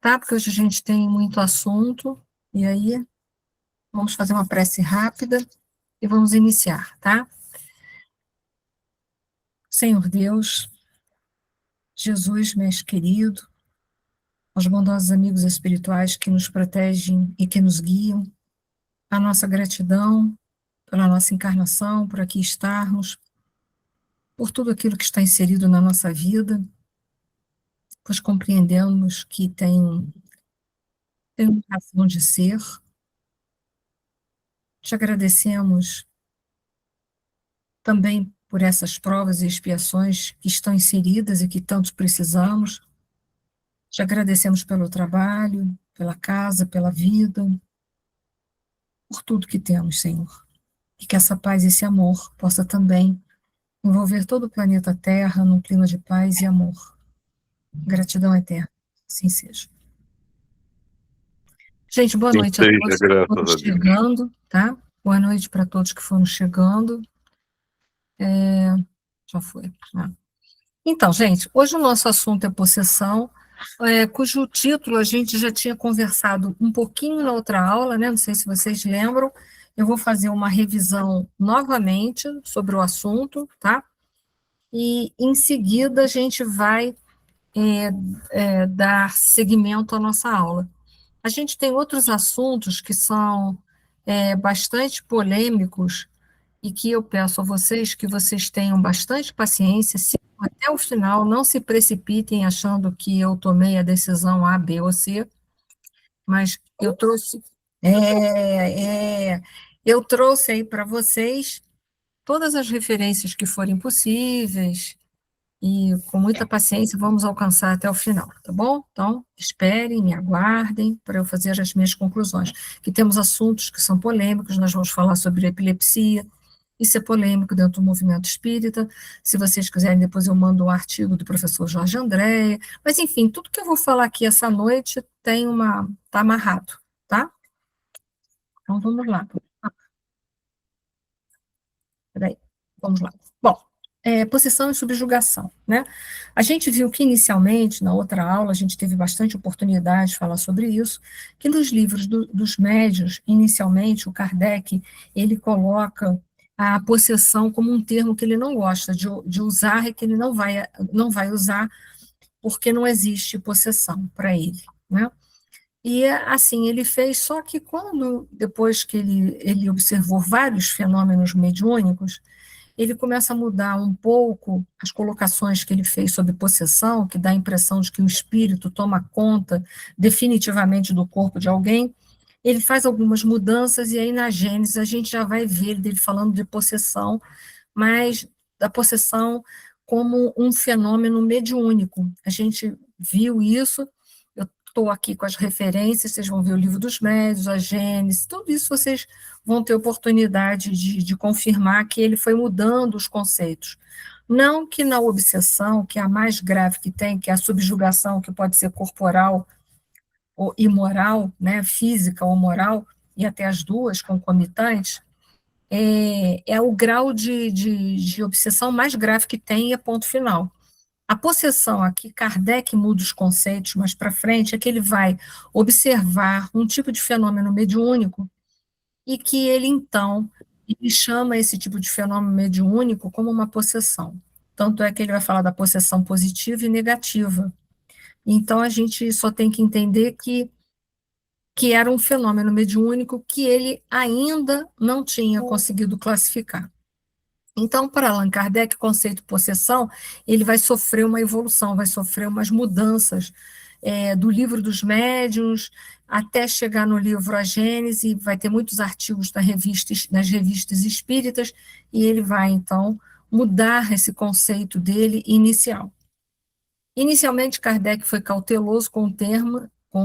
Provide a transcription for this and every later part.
tá? Porque hoje a gente tem muito assunto, e aí vamos fazer uma prece rápida e vamos iniciar, tá? Senhor Deus, Jesus, mestre querido, aos bondosos amigos espirituais que nos protegem e que nos guiam, a nossa gratidão pela nossa encarnação, por aqui estarmos, por tudo aquilo que está inserido na nossa vida, pois compreendemos que tem uma razão de ser. Te agradecemos também por essas provas e expiações que estão inseridas e que tanto precisamos. Te agradecemos pelo trabalho, pela casa, pela vida, por tudo que temos, Senhor. E que essa paz e esse amor possa também envolver todo o planeta Terra num clima de paz e amor. Gratidão eterna. Assim seja. Gente, boa Sim, noite a seja, todos que graças foram a Deus. chegando, tá? Boa noite para todos que foram chegando. Já foi. Então, gente, hoje o nosso assunto é possessão, cujo título a gente já tinha conversado um pouquinho na outra aula, né? Não sei se vocês lembram. Eu vou fazer uma revisão novamente sobre o assunto, tá? E em seguida a gente vai dar seguimento à nossa aula. A gente tem outros assuntos que são bastante polêmicos e que eu peço a vocês que vocês tenham bastante paciência, até o final, não se precipitem achando que eu tomei a decisão A, B ou C, mas eu trouxe, eu trouxe aí para vocês todas as referências que forem possíveis, e com muita paciência vamos alcançar até o final, tá bom? Então, esperem, me aguardem para eu fazer as minhas conclusões. Que temos assuntos que são polêmicos, nós vamos falar sobre epilepsia, isso é polêmico dentro do movimento espírita. Se vocês quiserem, depois eu mando um artigo do professor Jorge Andréa. Mas, enfim, tudo que eu vou falar aqui essa noite está amarrado, tá? Então, vamos lá. Peraí, vamos lá. Bom, possessão e subjugação, né? A gente viu que inicialmente, na outra aula, a gente teve bastante oportunidade de falar sobre isso, que nos livros dos médiuns, inicialmente, o Kardec, ele coloca a possessão como um termo que ele não gosta de usar e que ele não vai usar porque não existe possessão para ele, né? E assim ele fez, só que depois que ele observou vários fenômenos mediúnicos, ele começa a mudar um pouco as colocações que ele fez sobre possessão, que dá a impressão de que o espírito toma conta definitivamente do corpo de alguém. Ele faz algumas mudanças, e aí na Gênesis a gente já vai ver ele falando de possessão, mas da possessão como um fenômeno mediúnico. A gente viu isso, eu estou aqui com as referências, vocês vão ver o Livro dos Médiuns, a Gênesis, tudo isso vocês vão ter oportunidade de confirmar que ele foi mudando os conceitos. Não que na obsessão, que é a mais grave que tem, que é a subjugação, que pode ser corporal ou imoral, né, física ou moral, e até as duas concomitantes, é o grau de obsessão mais grave que tem, e é ponto final. A possessão, aqui Kardec muda os conceitos mais para frente, é que ele vai observar um tipo de fenômeno mediúnico e que ele, então, ele chama esse tipo de fenômeno mediúnico como uma possessão. Tanto é que ele vai falar da possessão positiva e negativa. Então, a gente só tem que entender que era um fenômeno mediúnico que ele ainda não tinha conseguido classificar. Então, para Allan Kardec, o conceito de possessão, ele vai sofrer uma evolução, vai sofrer umas mudanças do livro dos médiuns até chegar no livro A Gênese, vai ter muitos artigos nas revistas espíritas, e ele vai, então, mudar esse conceito dele inicial. Inicialmente, Kardec foi cauteloso com o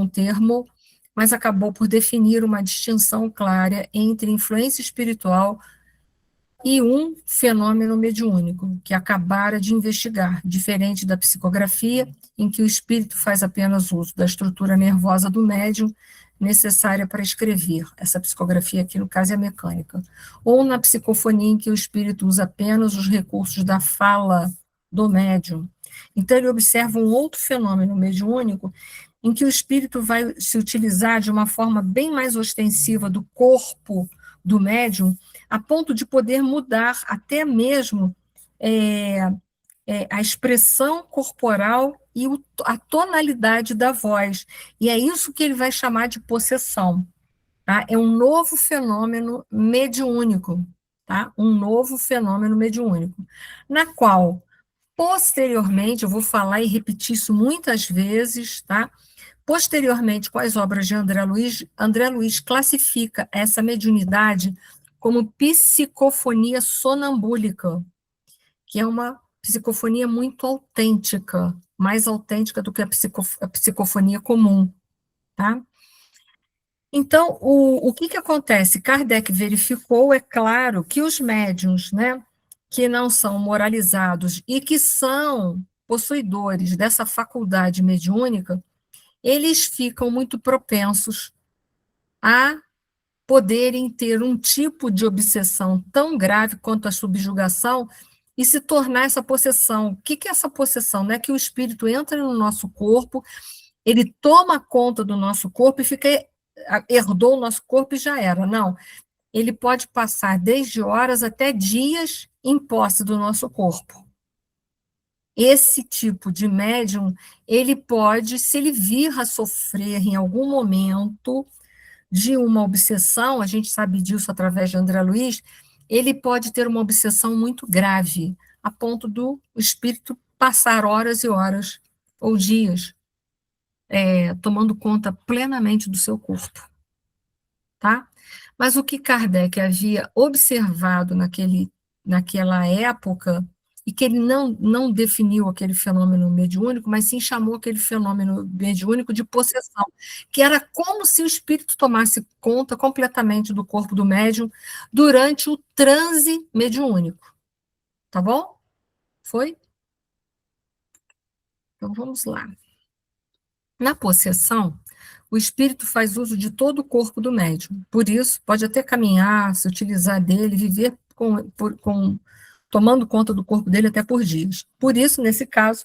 termo, mas acabou por definir uma distinção clara entre influência espiritual e um fenômeno mediúnico, que acabara de investigar, diferente da psicografia, em que o espírito faz apenas uso da estrutura nervosa do médium necessária para escrever. Essa psicografia aqui, no caso, é mecânica. Ou na psicofonia, em que o espírito usa apenas os recursos da fala do médium. Então, ele observa um outro fenômeno mediúnico em que o espírito vai se utilizar de uma forma bem mais ostensiva do corpo do médium, a ponto de poder mudar até mesmo é, a expressão corporal e a tonalidade da voz. E é isso que ele vai chamar de possessão. Tá? É um novo fenômeno mediúnico, tá? Um novo fenômeno mediúnico, na qual, posteriormente, eu vou falar e repetir isso muitas vezes, tá? Posteriormente, com as obras de André Luiz classifica essa mediunidade como psicofonia sonambúlica, que é uma psicofonia muito autêntica, mais autêntica do que a psicofonia comum, tá? Então, o que que acontece? Kardec verificou, é claro, que os médiuns, né, que não são moralizados e que são possuidores dessa faculdade mediúnica, eles ficam muito propensos a poderem ter um tipo de obsessão tão grave quanto a subjugação e se tornar essa possessão. O que que é essa possessão? Não é que o espírito entra no nosso corpo, ele toma conta do nosso corpo e fica herdou o nosso corpo e já era. Não, ele pode passar desde horas até dias em posse do nosso corpo. Esse tipo de médium, ele pode, se ele vir a sofrer em algum momento de uma obsessão, a gente sabe disso através de André Luiz, ele pode ter uma obsessão muito grave, a ponto do espírito passar horas e horas ou dias tomando conta plenamente do seu corpo, tá? Mas o que Kardec havia observado naquela época, e que ele não definiu aquele fenômeno mediúnico, mas sim chamou aquele fenômeno mediúnico de possessão, que era como se o espírito tomasse conta completamente do corpo do médium durante o transe mediúnico. Tá bom? Foi? Então vamos lá. Na possessão, o espírito faz uso de todo o corpo do médium. Por isso, pode até caminhar, se utilizar dele, viver tomando conta do corpo dele até por dias. Por isso, nesse caso,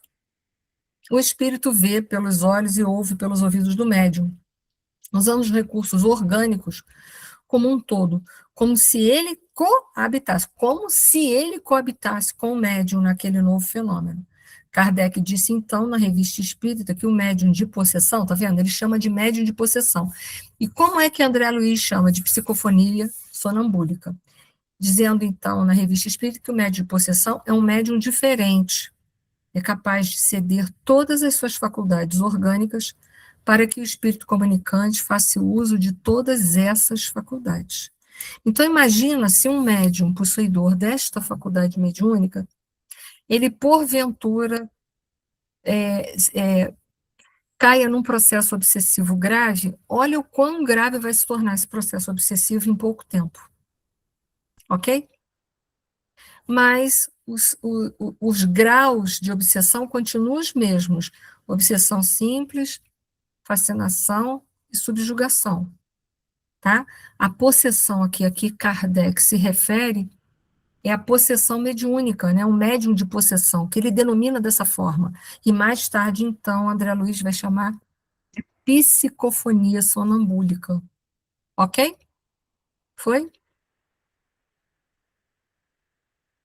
o espírito vê pelos olhos e ouve pelos ouvidos do médium, usando os recursos orgânicos como um todo, como se ele coabitasse com o médium naquele novo fenômeno. Kardec disse, então, na Revista Espírita, que o médium de possessão, tá vendo? Ele chama de médium de possessão. E como é que André Luiz chama de psicofonia sonambúlica? Dizendo, então, na Revista Espírita, que o médium de possessão é um médium diferente, é capaz de ceder todas as suas faculdades orgânicas para que o espírito comunicante faça uso de todas essas faculdades. Então, imagina se um médium possuidor desta faculdade mediúnica, ele, porventura, caia num processo obsessivo grave, olha o quão grave vai se tornar esse processo obsessivo em pouco tempo. Ok? Mas os graus de obsessão continuam os mesmos. Obsessão simples, fascinação e subjugação. Tá? A possessão aqui Kardec se refere é a possessão mediúnica, né? Um médium de possessão, que ele denomina dessa forma. E mais tarde, então, André Luiz vai chamar de psicofonia sonambúlica. Ok? Foi?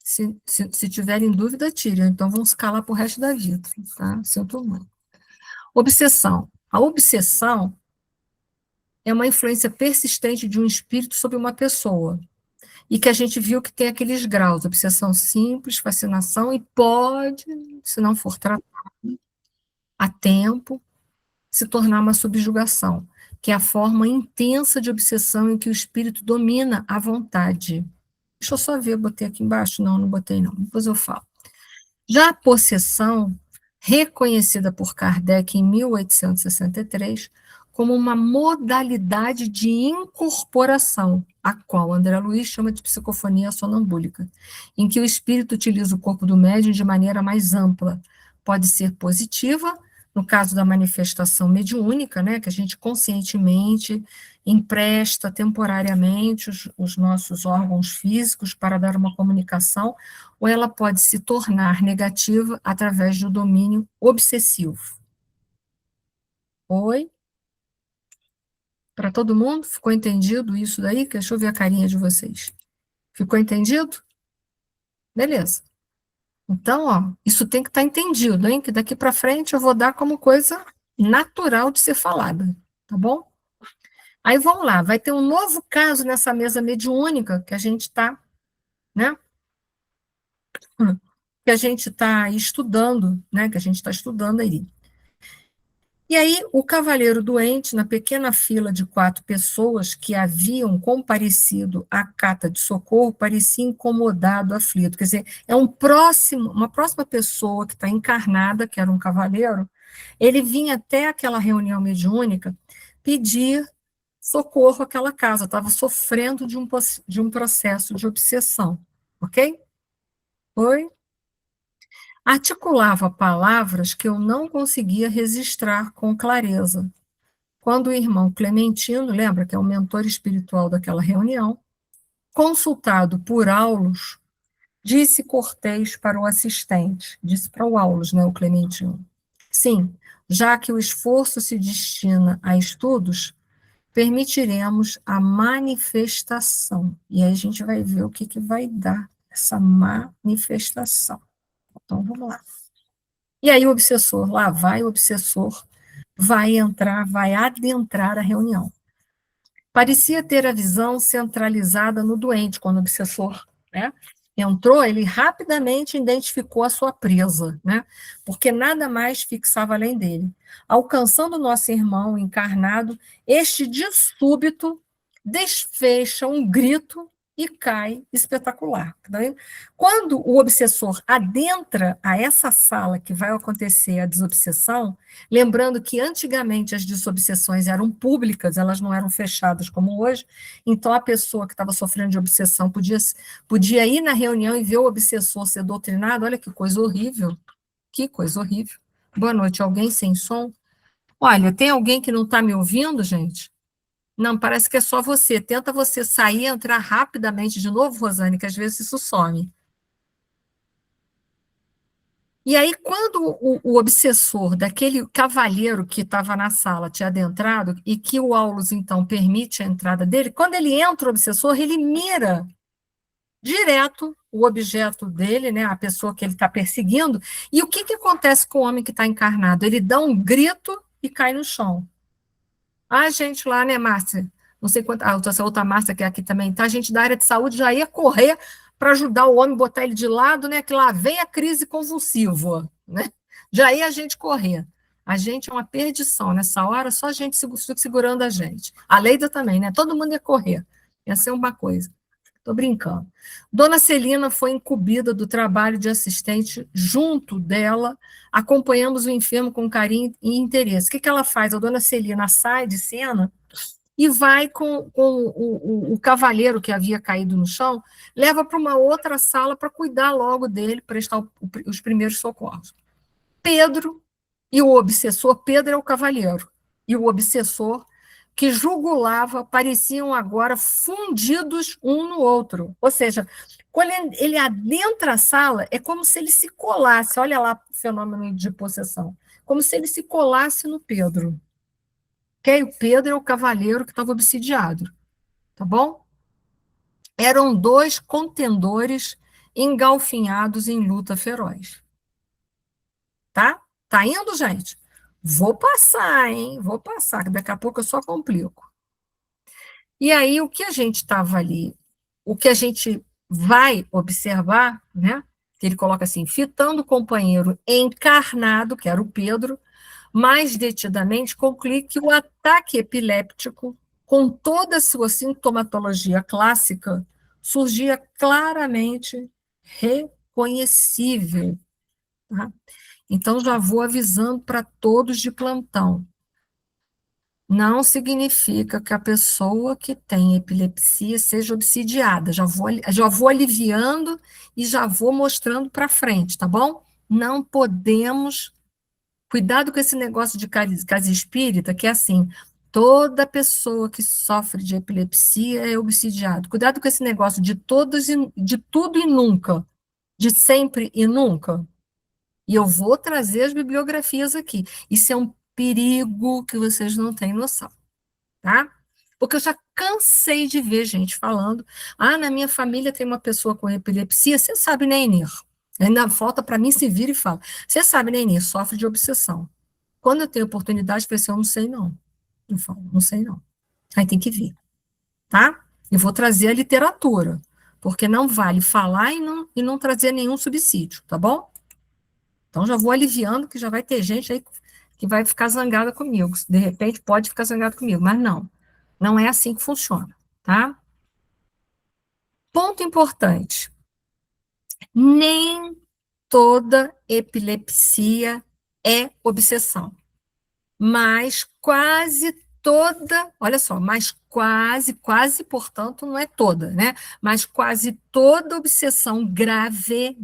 Se tiverem dúvida, tirem. Então, vamos calar para o resto da vida. Tá? Sinto muito. Obsessão. A obsessão é uma influência persistente de um espírito sobre uma pessoa. E que a gente viu que tem aqueles graus, obsessão simples, fascinação, e pode, se não for tratado a tempo, se tornar uma subjugação, que é a forma intensa de obsessão em que o espírito domina a vontade. Deixa eu só ver, botei aqui embaixo? Não botei não, depois eu falo. Já a possessão, reconhecida por Kardec em 1863, como uma modalidade de incorporação, a qual André Luiz chama de psicofonia sonambúlica, em que o espírito utiliza o corpo do médium de maneira mais ampla. Pode ser positiva, no caso da manifestação mediúnica, né, que a gente conscientemente empresta temporariamente os nossos órgãos físicos para dar uma comunicação, ou ela pode se tornar negativa através do domínio obsessivo. Oi? Para todo mundo? Ficou entendido isso daí? Deixa eu ver a carinha de vocês. Ficou entendido? Beleza. Então, ó, isso tem que estar entendido, hein? Que daqui para frente eu vou dar como coisa natural de ser falada, tá bom? Aí vamos lá, vai ter um novo caso nessa mesa mediúnica que a gente está, né? Que a gente está estudando, né? Que a gente está estudando aí. E aí, o cavaleiro doente, na pequena fila de 4 pessoas que haviam comparecido à cata de socorro, parecia incomodado, aflito. Quer dizer, uma próxima pessoa que está encarnada, que era um cavaleiro, ele vinha até aquela reunião mediúnica pedir socorro àquela casa, estava sofrendo de um processo de obsessão, ok? Oi? Articulava palavras que eu não conseguia registrar com clareza. Quando o irmão Clementino, lembra que é o mentor espiritual daquela reunião, consultado por Aulus, disse Cortês para o assistente, disse para o Aulus, né, o Clementino, sim, já que o esforço se destina a estudos, permitiremos a manifestação. E aí a gente vai ver o que vai dar essa manifestação. Então, vamos lá. E aí o obsessor, lá vai o obsessor, vai entrar, vai adentrar a reunião. Parecia ter a visão centralizada no doente, quando o obsessor, né, entrou, ele rapidamente identificou a sua presa, né, porque nada mais fixava além dele. Alcançando nosso irmão encarnado, este de súbito desfecha um grito e cai espetacular. Tá vendo? Quando o obsessor adentra a essa sala que vai acontecer a desobsessão, lembrando que antigamente as desobsessões eram públicas, elas não eram fechadas como hoje, então a pessoa que estava sofrendo de obsessão podia ir na reunião e ver o obsessor ser doutrinado. Olha que coisa horrível, que coisa horrível. Boa noite, alguém sem som? Olha, tem alguém que não está me ouvindo, gente? Não, parece que é só você. Tenta você sair e entrar rapidamente de novo, Rosane, que às vezes isso some. E aí, quando o obsessor daquele cavalheiro que estava na sala tinha adentrado, e que o Aulus, então, permite a entrada dele, quando ele entra, o obsessor, ele mira direto o objeto dele, né, a pessoa que ele está perseguindo, e o que acontece com o homem que está encarnado? Ele dá um grito e cai no chão. A gente lá, né, Márcia? Não sei quanto. Essa outra Márcia que é aqui também, tá? A gente da área de saúde já ia correr para ajudar o homem, botar ele de lado, né? Que lá vem a crise convulsiva, né? Já ia a gente correr. A gente é uma perdição nessa hora, só a gente segurando a gente. A Leida também, né? Todo mundo ia correr. Ia ser uma coisa. Estou brincando. Dona Celina foi incumbida do trabalho de assistente junto dela, acompanhamos o enfermo com carinho e interesse. O que ela faz? A dona Celina sai de cena e vai com o cavalheiro que havia caído no chão, leva para uma outra sala para cuidar logo dele, prestar os primeiros socorros. Pedro e o obsessor, Pedro é o cavalheiro, e o obsessor, que jugulava, pareciam agora fundidos um no outro. Ou seja, quando ele adentra a sala, é como se ele se colasse, olha lá o fenômeno de possessão, como se ele se colasse no Pedro. Okay? O Pedro é o cavaleiro que estava obsidiado, tá bom? Eram 2 contendores engalfinhados em luta feroz. Tá? Tá indo, gente? Vou passar, hein? Vou passar, que daqui a pouco eu só complico. E aí, o que a gente estava ali, o que a gente vai observar, né? Que ele coloca assim, fitando o companheiro encarnado, que era o Pedro, mais detidamente conclui que o ataque epiléptico, com toda a sua sintomatologia clássica, surgia claramente reconhecível. Tá? Então, já vou avisando para todos de plantão. Não significa que a pessoa que tem epilepsia seja obsidiada. Já vou aliviando e já vou mostrando para frente, tá bom? Não podemos. Cuidado com esse negócio de casa espírita, que é assim: toda pessoa que sofre de epilepsia é obsidiado. Cuidado com esse negócio de todos, de tudo e nunca, de sempre e nunca. E eu vou trazer as bibliografias aqui. Isso é um perigo que vocês não têm noção, tá? Porque eu já cansei de ver gente falando, na minha família tem uma pessoa com epilepsia, você sabe, né, Inês? Ainda falta para mim se vir e fala, você sabe, né, Inês, sofre de obsessão. Quando eu tenho oportunidade, eu falei assim, eu não sei não. Eu falo, não sei não. Aí tem que ver, tá? Eu vou trazer a literatura, porque não vale falar e não trazer nenhum subsídio, tá bom? Então já vou aliviando que já vai ter gente aí que vai ficar zangada comigo. De repente pode ficar zangada comigo, mas não. Não é assim que funciona, tá? Ponto importante. Nem toda epilepsia é obsessão, mas quase toda, olha só, mas quase, portanto, não é toda, né? Mas quase toda obsessão grave,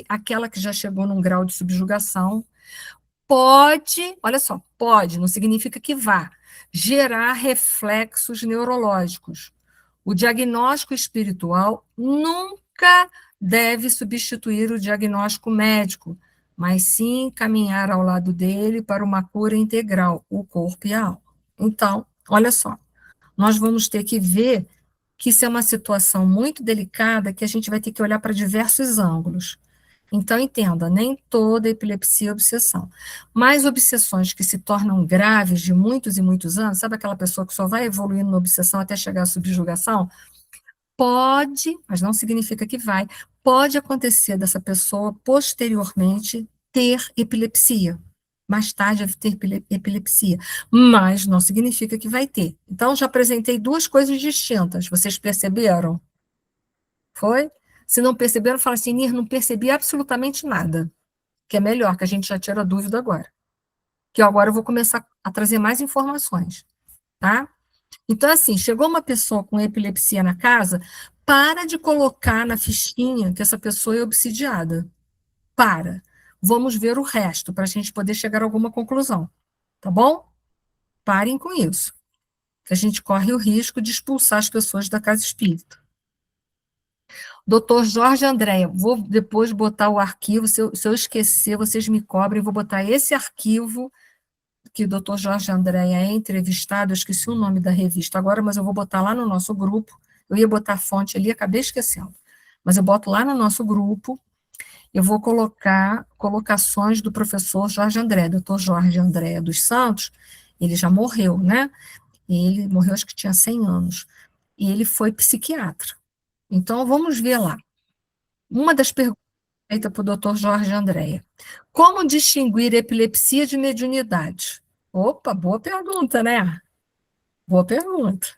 aquela que já chegou num grau de subjugação, pode, olha só, pode, não significa que vá, gerar reflexos neurológicos. O diagnóstico espiritual nunca deve substituir o diagnóstico médico, mas sim caminhar ao lado dele para uma cura integral, o corpo e a alma. Então, olha só, nós vamos ter que ver que isso é uma situação muito delicada que a gente vai ter que olhar para diversos ângulos. Então, entenda, nem toda epilepsia é obsessão. Mas obsessões que se tornam graves de muitos e muitos anos, sabe aquela pessoa que só vai evoluindo na obsessão até chegar à subjugação? Pode, mas não significa que vai, pode acontecer dessa pessoa posteriormente ter epilepsia. Mais tarde deve ter epilepsia, mas não significa que vai ter. Então, já apresentei duas coisas distintas, vocês perceberam? Foi? Se não perceberam, fala assim, Nir, não percebi absolutamente nada, que é melhor, que a gente já tira a dúvida agora. Que agora eu vou começar a trazer mais informações, tá? Então, assim, chegou uma pessoa com epilepsia na casa, para de colocar na fichinha que essa pessoa é obsidiada. Para. Vamos ver o resto, para a gente poder chegar a alguma conclusão. Tá bom? Parem com isso. Que a gente corre o risco de expulsar as pessoas da casa espírita. Doutor Jorge Andréia, vou depois botar o arquivo, se eu esquecer, vocês me cobrem, vou botar esse arquivo que o doutor Jorge Andréia é entrevistado, eu esqueci o nome da revista agora, mas eu vou botar lá no nosso grupo, eu ia botar a fonte ali, acabei esquecendo, mas eu boto lá no nosso grupo, eu vou colocar colocações do professor Jorge André, doutor Jorge Andréia dos Santos, ele já morreu, né? Ele morreu, acho que tinha 100 anos, e ele foi psiquiatra. Então, vamos ver lá. Uma das perguntas feita para o doutor Jorge Andréia. Como distinguir epilepsia de mediunidade? Opa, boa pergunta, né? Boa pergunta.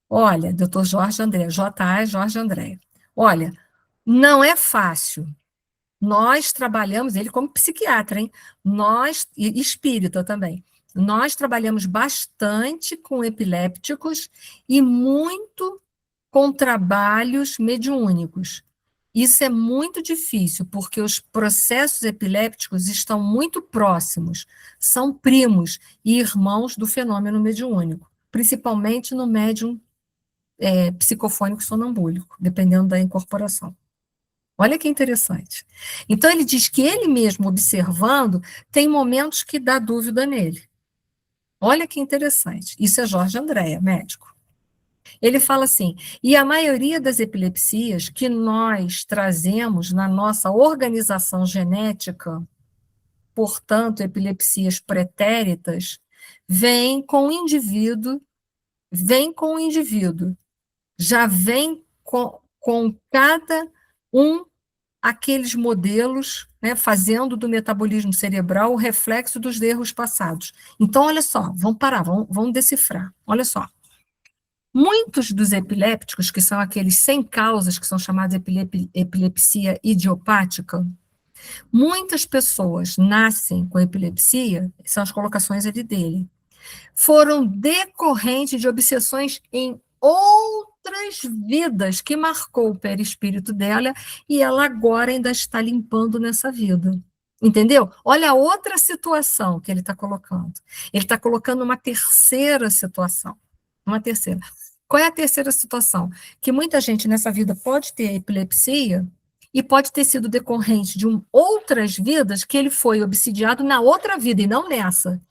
Olha, doutor Jorge Andréia, J.A. Jorge Andréia. Olha, não é fácil. Nós trabalhamos, ele como psiquiatra, hein? Nós, e espírita também, nós trabalhamos bastante com epilépticos e muito com trabalhos mediúnicos. Isso é muito difícil, porque os processos epilépticos estão muito próximos, são primos e irmãos do fenômeno mediúnico, principalmente no médium psicofônico sonambúlico, dependendo da incorporação. Olha que interessante. Então, ele diz que ele mesmo, observando, tem momentos que dá dúvida nele. Olha que interessante. Isso é Jorge Andréia, médico. Ele fala assim, e a maioria das epilepsias que nós trazemos na nossa organização genética, portanto, epilepsias pretéritas, vem com o indivíduo, já vem com cada um aqueles modelos, né, fazendo do metabolismo cerebral o reflexo dos erros passados. Então, olha só, vamos parar, vamos decifrar. Olha só. Muitos dos epilépticos, que são aqueles sem causas, que são chamados epilepsia idiopática, muitas pessoas nascem com epilepsia, são as colocações ali dele, foram decorrentes de obsessões em outras vidas que marcou o perispírito dela e ela agora ainda está limpando nessa vida. Entendeu? Olha a outra situação que ele está colocando. Ele está colocando uma terceira situação. Uma terceira. Qual é a terceira situação? Que muita gente nessa vida pode ter epilepsia e pode ter sido decorrente de outras vidas que ele foi obsidiado na outra vida e não nessa.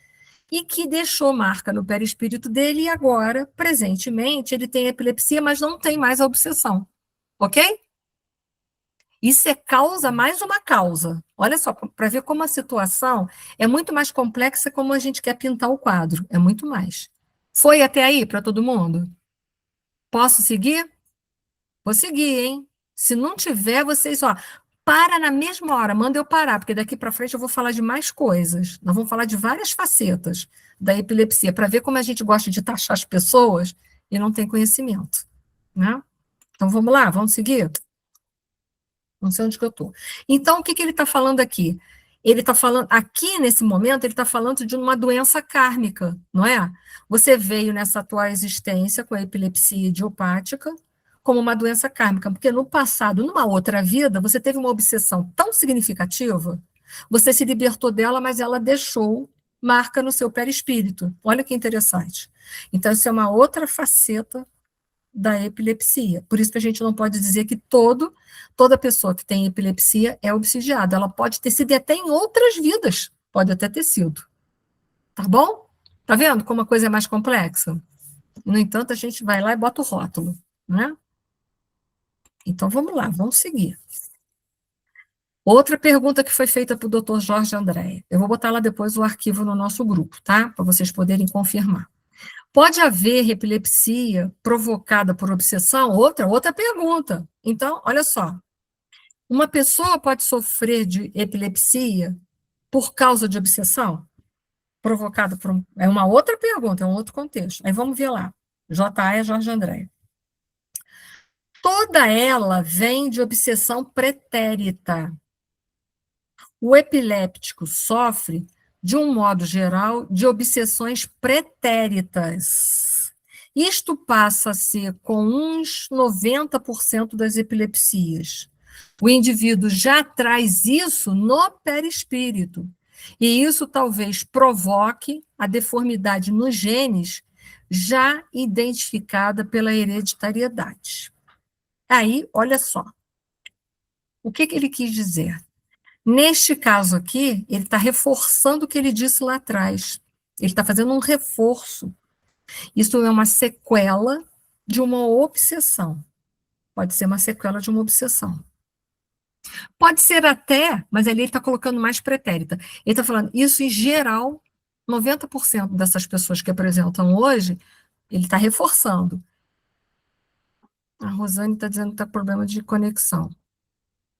e que deixou marca no perispírito dele e agora, presentemente, ele tem epilepsia, mas não tem mais a obsessão. Ok? Isso é causa mais uma causa. Olha só, para ver como a situação é muito mais complexa como a gente quer pintar o quadro. É muito mais. Foi até aí para todo mundo? Posso seguir? Vou seguir, hein? Se não tiver, vocês, ó, para na mesma hora, manda eu parar, porque daqui para frente eu vou falar de mais coisas. Nós vamos falar de várias facetas da epilepsia, para ver como a gente gosta de taxar as pessoas e não tem conhecimento, né? Então vamos lá, vamos seguir? Não sei onde que eu estou. Então, o que que ele está falando aqui? Ele está falando, aqui nesse momento, ele está falando de uma doença kármica, não é? Você veio nessa atual existência com a epilepsia idiopática como uma doença kármica, porque no passado, numa outra vida, você teve uma obsessão tão significativa, você se libertou dela, mas ela deixou marca no seu perispírito. Olha que interessante. Então, isso é uma outra faceta da epilepsia. Por isso que a gente não pode dizer que toda pessoa que tem epilepsia é obsidiada. Ela pode ter sido até em outras vidas. Pode até ter sido. Tá bom? Tá vendo como a coisa é mais complexa? No entanto, a gente vai lá e bota o rótulo, né? Então, vamos lá, vamos seguir. Outra pergunta que foi feita para o doutor Jorge André. Eu vou botar lá depois o arquivo no nosso grupo, tá? Para vocês poderem confirmar. Pode haver epilepsia provocada por obsessão? Outra pergunta. Então, olha só. Uma pessoa pode sofrer de epilepsia por causa de obsessão? Provocada por. É uma outra pergunta, é um outro contexto. Aí vamos ver lá. JA é Jorge André. Toda ela vem de obsessão pretérita. O epiléptico sofre, de um modo geral, de obsessões pretéritas. Isto passa a ser com uns 90% das epilepsias. O indivíduo já traz isso no perispírito, e isso talvez provoque a deformidade nos genes já identificada pela hereditariedade. Aí, olha só, o que ele quis dizer? Neste caso aqui, ele está reforçando o que ele disse lá atrás. Ele está fazendo um reforço. Isso é uma sequela de uma obsessão. Pode ser uma sequela de uma obsessão. Pode ser até, mas ali ele está colocando mais pretérita. Ele está falando, isso em geral, 90% dessas pessoas que apresentam hoje, ele está reforçando. A Rosane está dizendo que está com problema de conexão.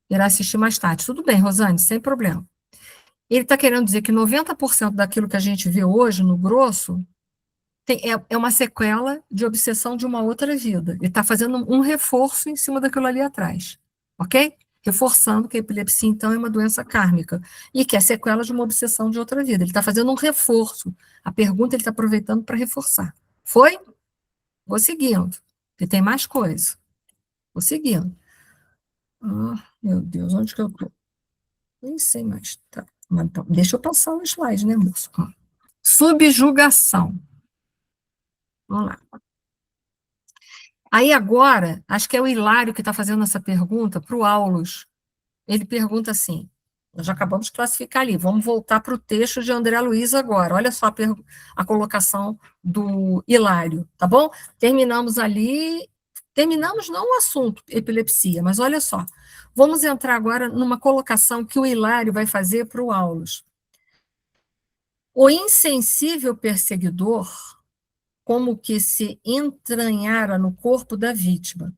Irá assistir mais tarde. Tudo bem, Rosane, sem problema. Ele está querendo dizer que 90% daquilo que a gente vê hoje, no grosso, é uma sequela de obsessão de uma outra vida. Ele está fazendo um reforço em cima daquilo ali atrás. Ok? Reforçando que a epilepsia, então, é uma doença kármica e que é sequela de uma obsessão de outra vida. Ele está fazendo um reforço. A pergunta ele está aproveitando para reforçar. Foi? Vou seguindo, porque tem mais coisa. Vou seguindo. Meu Deus, onde que eu estou? Nem sei mais. Tá. Então, deixa eu passar o slide, né, moço? Subjugação. Vamos lá. Aí agora, acho que é o Hilário que está fazendo essa pergunta para o Aulus. Ele pergunta assim, nós já acabamos de classificar ali, vamos voltar para o texto de André Luiz agora. Olha só a colocação do Hilário, tá bom? Terminamos não o assunto epilepsia, mas olha só, vamos entrar agora numa colocação que o Hilário vai fazer para o Aulus. O insensível perseguidor, como que se entranhara no corpo da vítima,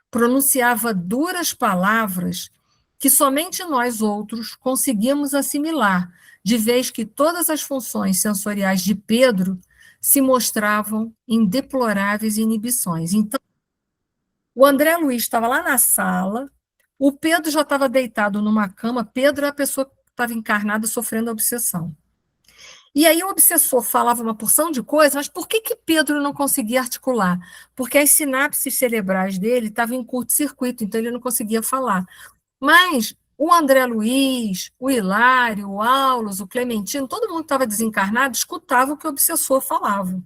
pronunciava duras palavras que somente nós outros conseguimos assimilar, de vez que todas as funções sensoriais de Pedro se mostravam em deploráveis inibições. Então, o André Luiz estava lá na sala, o Pedro já estava deitado numa cama, Pedro é a pessoa que estava encarnada sofrendo a obsessão. E aí o obsessor falava uma porção de coisas, mas por que que Pedro não conseguia articular? Porque as sinapses cerebrais dele estavam em curto-circuito, então ele não conseguia falar. Mas o André Luiz, o Hilário, o Aulus, o Clementino, todo mundo que estava desencarnado escutava o que o obsessor falava.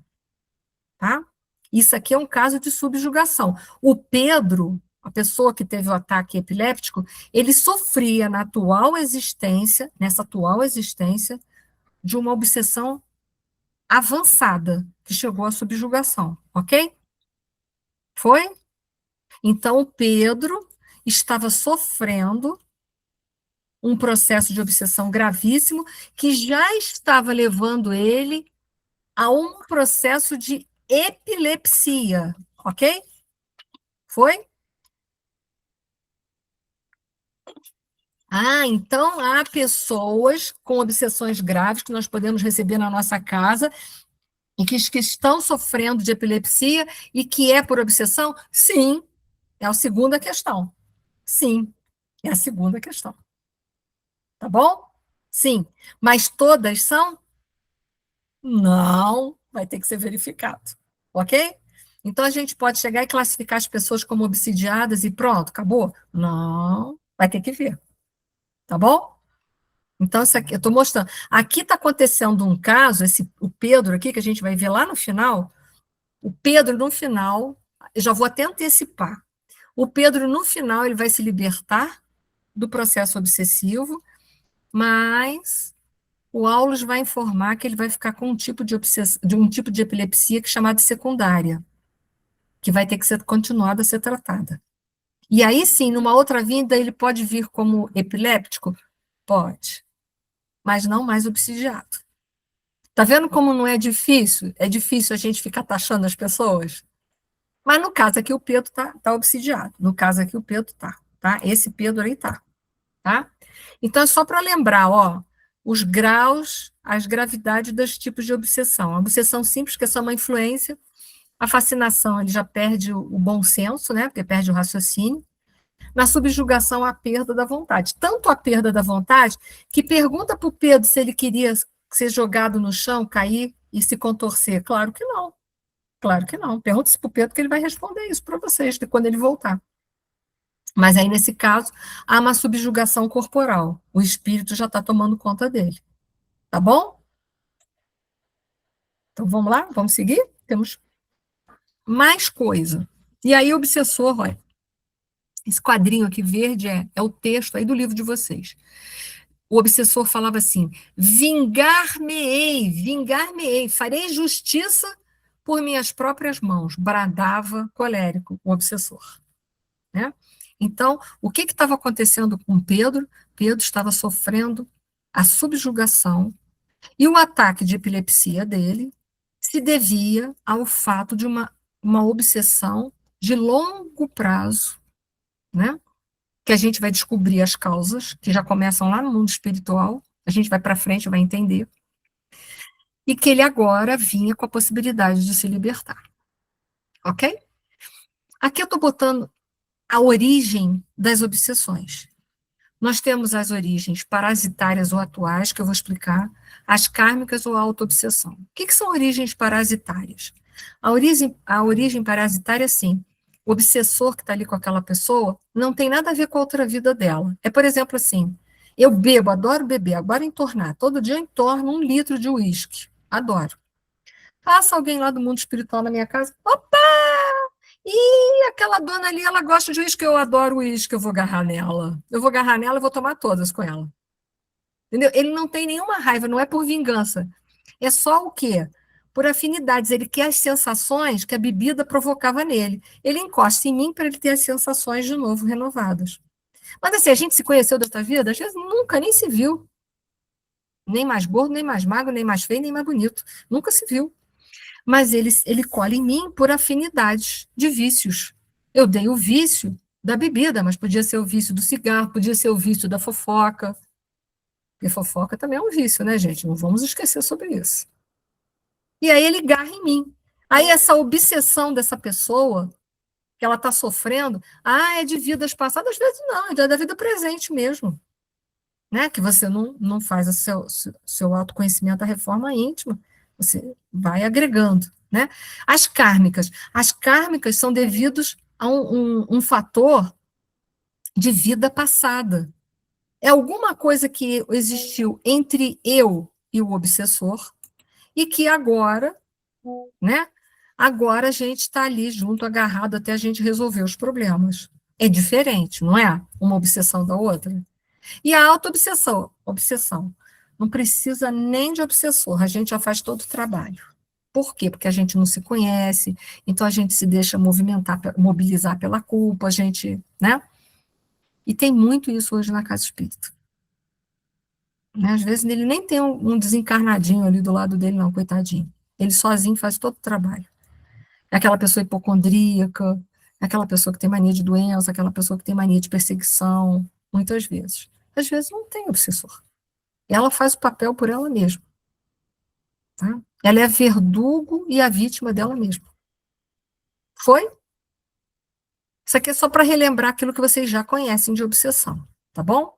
Tá? Isso aqui é um caso de subjugação. O Pedro, a pessoa que teve o ataque epiléptico, ele sofria nessa atual existência, de uma obsessão avançada, que chegou à subjugação, ok? Foi? Então, o Pedro estava sofrendo um processo de obsessão gravíssimo que já estava levando ele a um processo de epilepsia, ok? Foi? Ah, então há pessoas com obsessões graves que nós podemos receber na nossa casa e que estão sofrendo de epilepsia e que é por obsessão? Sim, é a segunda questão. Sim, é a segunda questão. Tá bom? Sim. Mas todas são? Não, vai ter que ser verificado. Ok? Então a gente pode chegar e classificar as pessoas como obsidiadas e pronto, acabou? Não, vai ter que ver. Tá bom? Então, isso aqui, eu estou mostrando. Aqui está acontecendo um caso, o Pedro aqui, que a gente vai ver lá no final. O Pedro, no final, eu já vou até antecipar. O Pedro, no final, ele vai se libertar do processo obsessivo, mas o Aulus vai informar que ele vai ficar com um tipo de epilepsia que é chamada secundária, que vai ter que ser continuada a ser tratada. E aí sim, numa outra vida, ele pode vir como epiléptico? Pode, mas não mais obsidiado. Tá vendo como não é difícil? É difícil a gente ficar taxando as pessoas? Mas no caso aqui o Pedro tá obsidiado. No caso aqui o Pedro tá? Esse Pedro aí tá? Então é só para lembrar, ó, os graus, as gravidades dos tipos de obsessão. A obsessão simples, que é só uma influência. A fascinação, ele já perde o bom senso, né? Porque perde o raciocínio. Na subjugação, a perda da vontade. Tanto a perda da vontade, que pergunta para o Pedro se ele queria ser jogado no chão, cair e se contorcer. Claro que não. Claro que não. Pergunta-se para o Pedro que ele vai responder isso para vocês quando ele voltar. Mas aí, nesse caso, há uma subjugação corporal. O espírito já está tomando conta dele. Tá bom? Então vamos lá? Vamos seguir? Temos mais coisa. E aí, obsessor, olha, esse quadrinho aqui verde é o texto aí do livro de vocês. O obsessor falava assim: vingar-me-ei, farei justiça por minhas próprias mãos, bradava colérico, o obsessor. Né? Então, o que estava acontecendo com Pedro? Pedro estava sofrendo a subjugação e o ataque de epilepsia dele se devia ao fato de uma obsessão de longo prazo, né? Que a gente vai descobrir as causas, que já começam lá no mundo espiritual, a gente vai para frente, vai entender, e que ele agora vinha com a possibilidade de se libertar. Ok? Aqui eu estou botando a origem das obsessões. Nós temos as origens parasitárias ou atuais, que eu vou explicar, as kármicas ou auto-obsessão. O que são origens parasitárias? A origem parasitária, sim. O obsessor que está ali com aquela pessoa não tem nada a ver com a outra vida dela. É, por exemplo, assim, eu bebo, adoro beber, adoro entornar. Todo dia eu entorno 1 litro de uísque. Adoro. Passa alguém lá do mundo espiritual na minha casa, opa! E aquela dona ali, ela gosta de uísque, eu adoro uísque, eu vou agarrar nela. Eu vou agarrar nela e vou tomar todas com ela. Entendeu? Ele não tem nenhuma raiva, não é por vingança. É só o quê? Por afinidades. Ele quer as sensações que a bebida provocava nele. Ele encosta em mim para ele ter as sensações de novo renovadas. Mas assim, a gente se conheceu desta vida, às vezes nunca nem se viu. Nem mais gordo, nem mais magro, nem mais feio, nem mais bonito. Nunca se viu. Mas ele colhe em mim por afinidades de vícios. Eu dei o vício da bebida, mas podia ser o vício do cigarro, podia ser o vício da fofoca. Porque fofoca também é um vício, né, gente? Não vamos esquecer sobre isso. E aí ele garra em mim. Aí essa obsessão dessa pessoa, que ela está sofrendo, é de vidas passadas, às vezes não, é da vida presente mesmo. Né? Que você não faz o seu autoconhecimento, a reforma íntima, você vai agregando. Né? As kármicas são devidos a um fator de vida passada. É alguma coisa que existiu entre eu e o obsessor e que agora, né? Agora a gente está ali junto, agarrado até a gente resolver os problemas. É diferente, não é? Uma obsessão da outra. E a auto-obsessão. não precisa nem de obsessor, a gente já faz todo o trabalho. Por quê? Porque a gente não se conhece, então a gente se deixa mobilizar pela culpa, a gente, né? E tem muito isso hoje na casa espírita. Né? Às vezes ele nem tem um desencarnadinho ali do lado dele, não, coitadinho. Ele sozinho faz todo o trabalho. É aquela pessoa hipocondríaca, é aquela pessoa que tem mania de doença, aquela pessoa que tem mania de perseguição, muitas vezes. Às vezes não tem obsessor. Ela faz o papel por ela mesma. Tá? Ela é a verdugo e a vítima dela mesma. Foi? Isso aqui é só para relembrar aquilo que vocês já conhecem de obsessão, tá bom?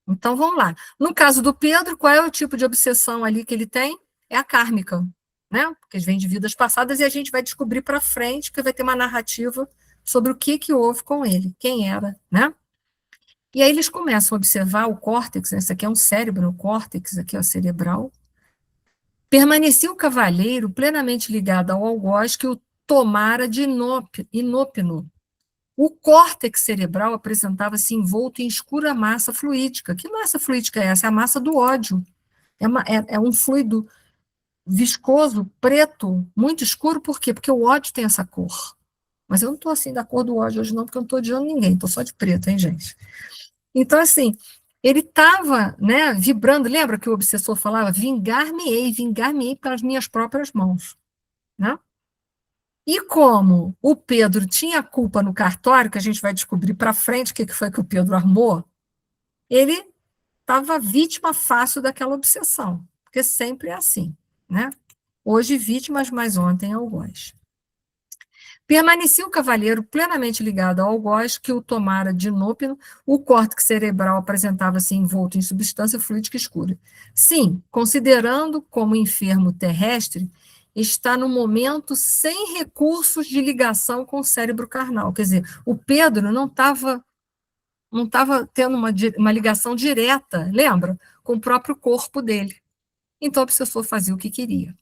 Então vamos lá. No caso do Pedro, qual é o tipo de obsessão ali que ele tem? É a kármica, né? Porque vem de vidas passadas e a gente vai descobrir para frente que vai ter uma narrativa sobre o que houve com ele, quem era, né? E aí eles começam a observar o córtex, esse aqui é um cérebro, o córtex aqui é o cerebral. Permanecia o cavalheiro plenamente ligado ao algoz que o tomara de inópino. O córtex cerebral apresentava-se envolto em escura massa fluídica. Que massa fluídica é essa? É a massa do ódio. É um fluido viscoso, preto, muito escuro, por quê? Porque o ódio tem essa cor. Mas eu não estou assim da cor do ódio hoje, não, porque eu não estou odiando ninguém, estou só de preto, hein, gente? Então, assim, ele estava, né, vibrando. Lembra que o obsessor falava? Vingar-me-ei pelas minhas próprias mãos. Né? E como o Pedro tinha culpa no cartório, que a gente vai descobrir para frente o que foi que o Pedro armou, ele estava vítima fácil daquela obsessão, porque sempre é assim, né? Hoje vítimas, mas ontem algoz. Permanecia o cavalheiro plenamente ligado ao algoz que o tomara de inópino, o córtex cerebral apresentava-se envolto em substância fluídica escura. Sim, considerando como enfermo terrestre, está no momento sem recursos de ligação com o cérebro carnal. Quer dizer, o Pedro não estava tendo uma ligação direta, lembra? Com o próprio corpo dele. Então, o obsessor fazia o que queria.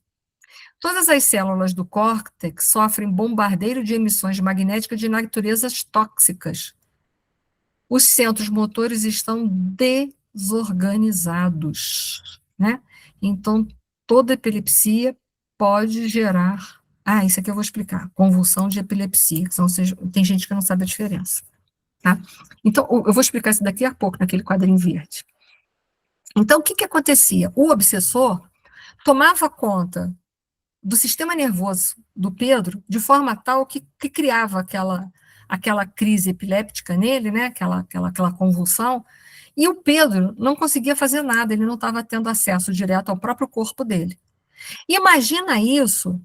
Todas as células do córtex sofrem bombardeio de emissões magnéticas de naturezas tóxicas. Os centros motores estão desorganizados, né? Então, toda epilepsia pode gerar. Ah, isso aqui eu vou explicar. Convulsão de epilepsia, que tem gente que não sabe a diferença. Tá? Então, eu vou explicar isso daqui a pouco, naquele quadrinho verde. Então, o que acontecia? O obsessor tomava conta do sistema nervoso do Pedro de forma tal que criava aquela crise epiléptica nele, né? aquela convulsão, e o Pedro não conseguia fazer nada, ele não estava tendo acesso direto ao próprio corpo dele. Imagina isso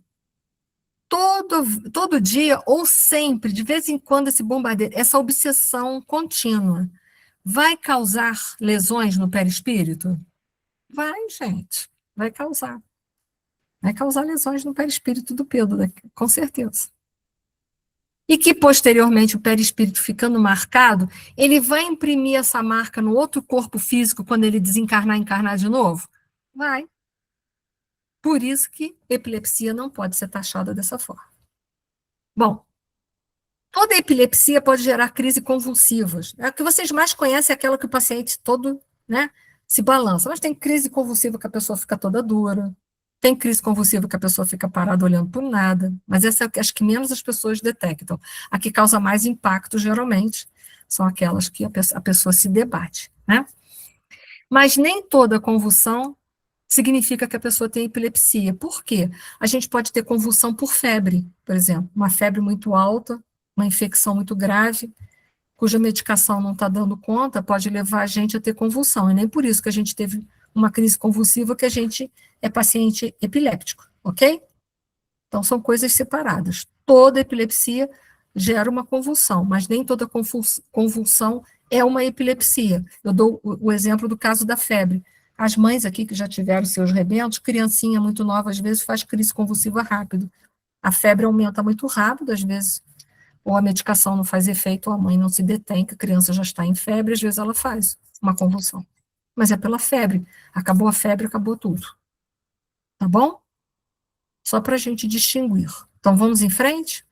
todo dia ou sempre, de vez em quando, esse bombardeio, essa obsessão contínua. Vai causar lesões no perispírito? Vai, gente, vai causar. Vai causar lesões no perispírito do Pedro, com certeza. E que, posteriormente, o perispírito ficando marcado, ele vai imprimir essa marca no outro corpo físico quando ele desencarnar e encarnar de novo? Vai. Por isso que epilepsia não pode ser taxada dessa forma. Bom, toda epilepsia pode gerar crises convulsivas. A que vocês mais conhecem é aquela que o paciente todo, né, se balança. Mas tem crise convulsiva que a pessoa fica toda dura, tem crise convulsiva que a pessoa fica parada olhando por nada, mas essa é as que menos as pessoas detectam. A que causa mais impacto, geralmente, são aquelas que a pessoa se debate, né? Mas nem toda convulsão significa que a pessoa tem epilepsia. Por quê? A gente pode ter convulsão por febre, por exemplo, uma febre muito alta, uma infecção muito grave, cuja medicação não está dando conta, pode levar a gente a ter convulsão. E nem por isso que a gente teve uma crise convulsiva que a gente é paciente epiléptico, ok? Então, são coisas separadas. Toda epilepsia gera uma convulsão, mas nem toda convulsão é uma epilepsia. Eu dou o exemplo do caso da febre. As mães aqui que já tiveram seus rebentos, criancinha muito nova, às vezes faz crise convulsiva rápido. A febre aumenta muito rápido, às vezes, ou a medicação não faz efeito, ou a mãe não se detém, que a criança já está em febre, às vezes ela faz uma convulsão. Mas é pela febre. Acabou a febre, acabou tudo. Tá bom? Só para a gente distinguir. Então, vamos em frente?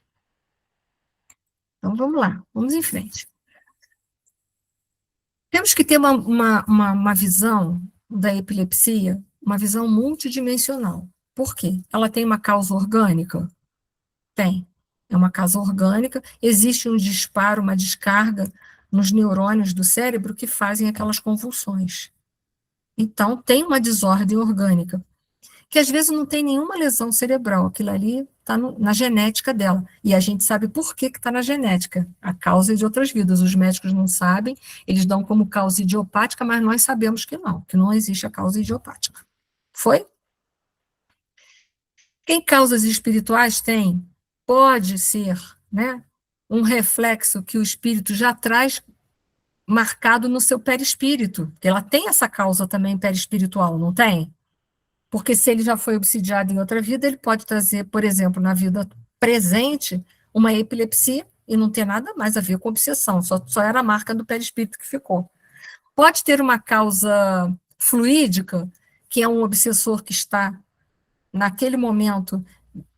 Então, vamos lá, vamos em frente. Temos que ter uma visão da epilepsia, uma visão multidimensional. Por quê? Ela tem uma causa orgânica? Tem. É uma causa orgânica, existe um disparo, uma descarga nos neurônios do cérebro que fazem aquelas convulsões. Então, tem uma desordem orgânica, que às vezes não tem nenhuma lesão cerebral, aquilo ali está na genética dela. E a gente sabe por que está na genética, a causa de outras vidas. Os médicos não sabem, eles dão como causa idiopática, mas nós sabemos que não existe a causa idiopática. Foi? Tem causas espirituais? Tem. Pode ser, né? Um reflexo que o espírito já traz marcado no seu perispírito, porque ela tem essa causa também perispiritual, não tem? Porque se ele já foi obsidiado em outra vida, ele pode trazer, por exemplo, na vida presente, uma epilepsia e não ter nada mais a ver com obsessão, só era a marca do perispírito que ficou. Pode ter uma causa fluídica, que é um obsessor que está, naquele momento,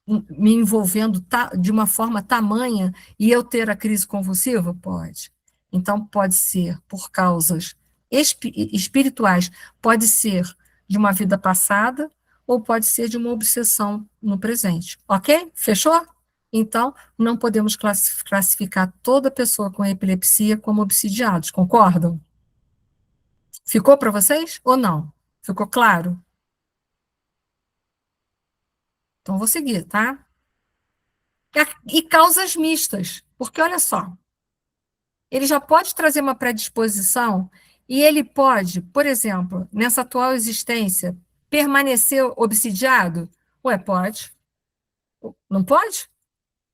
me envolvendo de uma forma tamanha e eu ter a crise convulsiva? Pode. Então, pode ser por causas espirituais, pode ser de uma vida passada ou pode ser de uma obsessão no presente. Ok? Fechou? Então, não podemos classificar toda pessoa com epilepsia como obsidiados, concordam? Ficou para vocês ou não? Ficou claro? Então, vou seguir, tá? E causas mistas, porque olha só, ele já pode trazer uma predisposição e ele pode, por exemplo, nessa atual existência, permanecer obsidiado? Ué, pode. Não pode?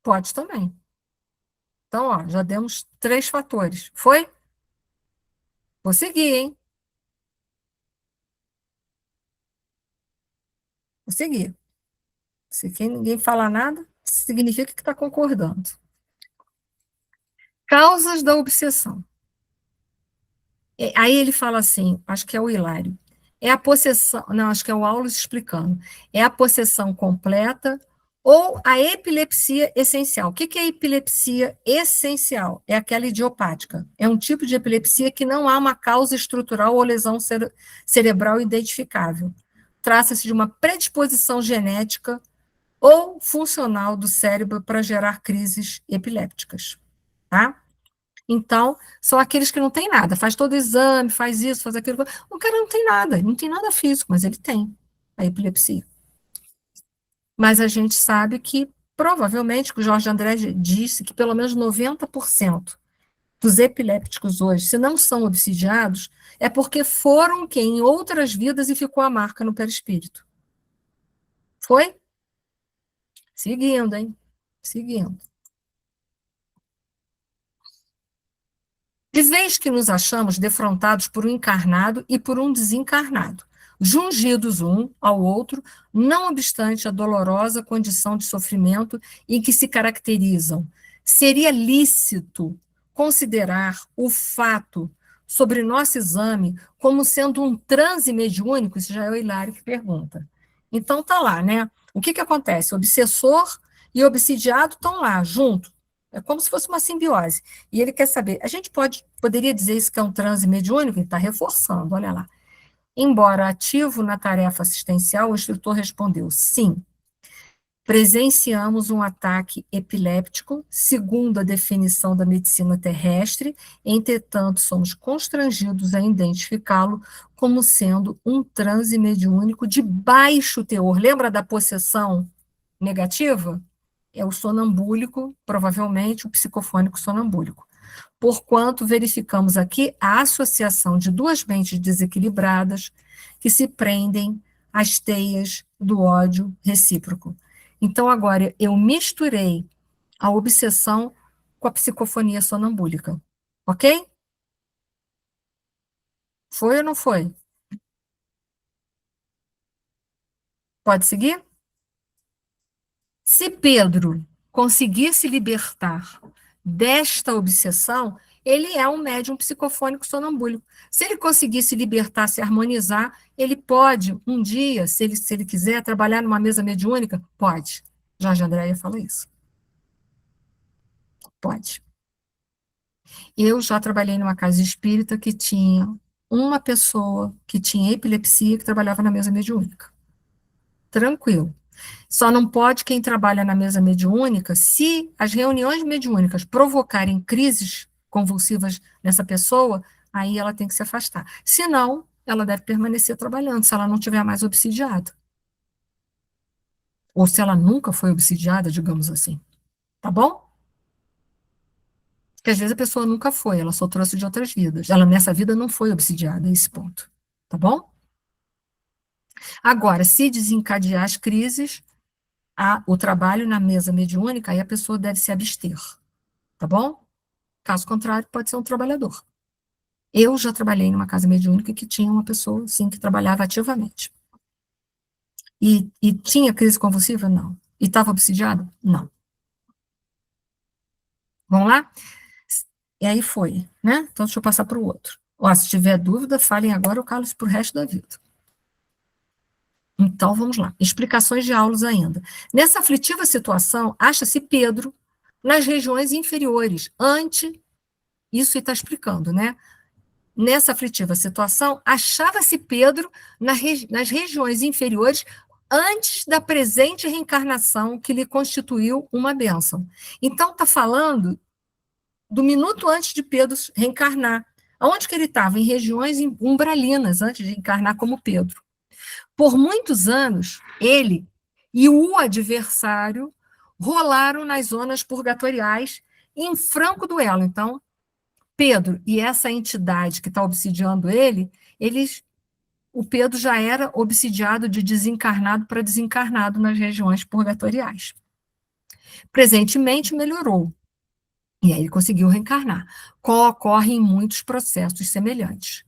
Pode também. Então, ó, já demos 3 fatores. Foi? Vou seguir, hein? Vou seguir. Se quem ninguém falar nada, significa que está concordando. Causas da obsessão. Aí ele fala assim, acho que é o Hilário, é a possessão, não, acho que é o Aulus explicando, é a possessão completa ou a epilepsia essencial. O que é a epilepsia essencial? É aquela idiopática. É um tipo de epilepsia que não há uma causa estrutural ou lesão cerebral identificável. Trata-se de uma predisposição genética ou funcional do cérebro para gerar crises epilépticas, tá? Então, são aqueles que não têm nada, faz todo exame, faz isso, faz aquilo. O cara não tem nada, não tem nada físico, mas ele tem a epilepsia. Mas a gente sabe que, provavelmente, que o Jorge André disse que pelo menos 90% dos epilépticos hoje, se não são obsidiados, é porque foram que em outras vidas e ficou a marca no perispírito. Foi? Seguindo, hein? Seguindo. De vez que nos achamos defrontados por um encarnado e por um desencarnado, jungidos um ao outro, não obstante a dolorosa condição de sofrimento em que se caracterizam, seria lícito considerar o fato sobre nosso exame como sendo um transe mediúnico? Isso já é o Hilário que pergunta. Então tá lá, né? O que acontece? O obsessor e o obsidiado estão lá, junto. É como se fosse uma simbiose. E ele quer saber, a gente poderia dizer isso que é um transe mediúnico? Ele está reforçando, olha lá. Embora ativo na tarefa assistencial, o instrutor respondeu, sim, presenciamos um ataque epiléptico, segundo a definição da medicina terrestre, entretanto, somos constrangidos a identificá-lo como sendo um transe mediúnico de baixo teor. Lembra da possessão negativa? É o sonambúlico, provavelmente o psicofônico sonambúlico. Porquanto verificamos aqui a associação de duas mentes desequilibradas que se prendem às teias do ódio recíproco. Então, agora, eu misturei a obsessão com a psicofonia sonambúlica. Ok? Foi ou não foi? Pode seguir? Se Pedro conseguir se libertar desta obsessão, ele é um médium psicofônico sonambúlico. Se ele conseguir se libertar, se harmonizar, ele pode, um dia, se ele quiser, trabalhar numa mesa mediúnica? Pode. Jorge Andréia fala isso. Pode. Eu já trabalhei numa casa espírita que tinha uma pessoa que tinha epilepsia que trabalhava na mesa mediúnica. Tranquilo. Só não pode quem trabalha na mesa mediúnica, se as reuniões mediúnicas provocarem crises convulsivas nessa pessoa, aí ela tem que se afastar. Se não, ela deve permanecer trabalhando, se ela não tiver mais obsidiada. Ou se ela nunca foi obsidiada, digamos assim. Tá bom? Porque às vezes a pessoa nunca foi, ela só trouxe de outras vidas. Ela nessa vida não foi obsidiada, é esse ponto. Tá bom? Agora, se desencadear as crises, o trabalho na mesa mediúnica, aí a pessoa deve se abster. Tá bom? Caso contrário, pode ser um trabalhador. Eu já trabalhei numa casa mediúnica que tinha uma pessoa, sim, que trabalhava ativamente. E tinha crise convulsiva? Não. E estava obsidiado? Não. Vamos lá? E aí foi, né? Então, deixa eu passar para o outro. Ó, se tiver dúvida, falem agora, eu calo isso para o resto da vida. Então, vamos lá. Explicações de aulas ainda. Nessa aflitiva situação, acha-se Pedro nas regiões inferiores, isso está explicando, né? Nessa aflitiva situação, achava-se Pedro nas regiões inferiores antes da presente reencarnação que lhe constituiu uma bênção. Então, está falando do minuto antes de Pedro reencarnar. Onde que ele estava? Em regiões umbralinas, antes de encarnar como Pedro. Por muitos anos, ele e o adversário rolaram nas zonas purgatoriais em franco duelo. Então, Pedro e essa entidade que está obsidiando ele, o Pedro já era obsidiado de desencarnado para desencarnado nas regiões purgatoriais. Presentemente melhorou, e aí ele conseguiu reencarnar. Ocorre em muitos processos semelhantes.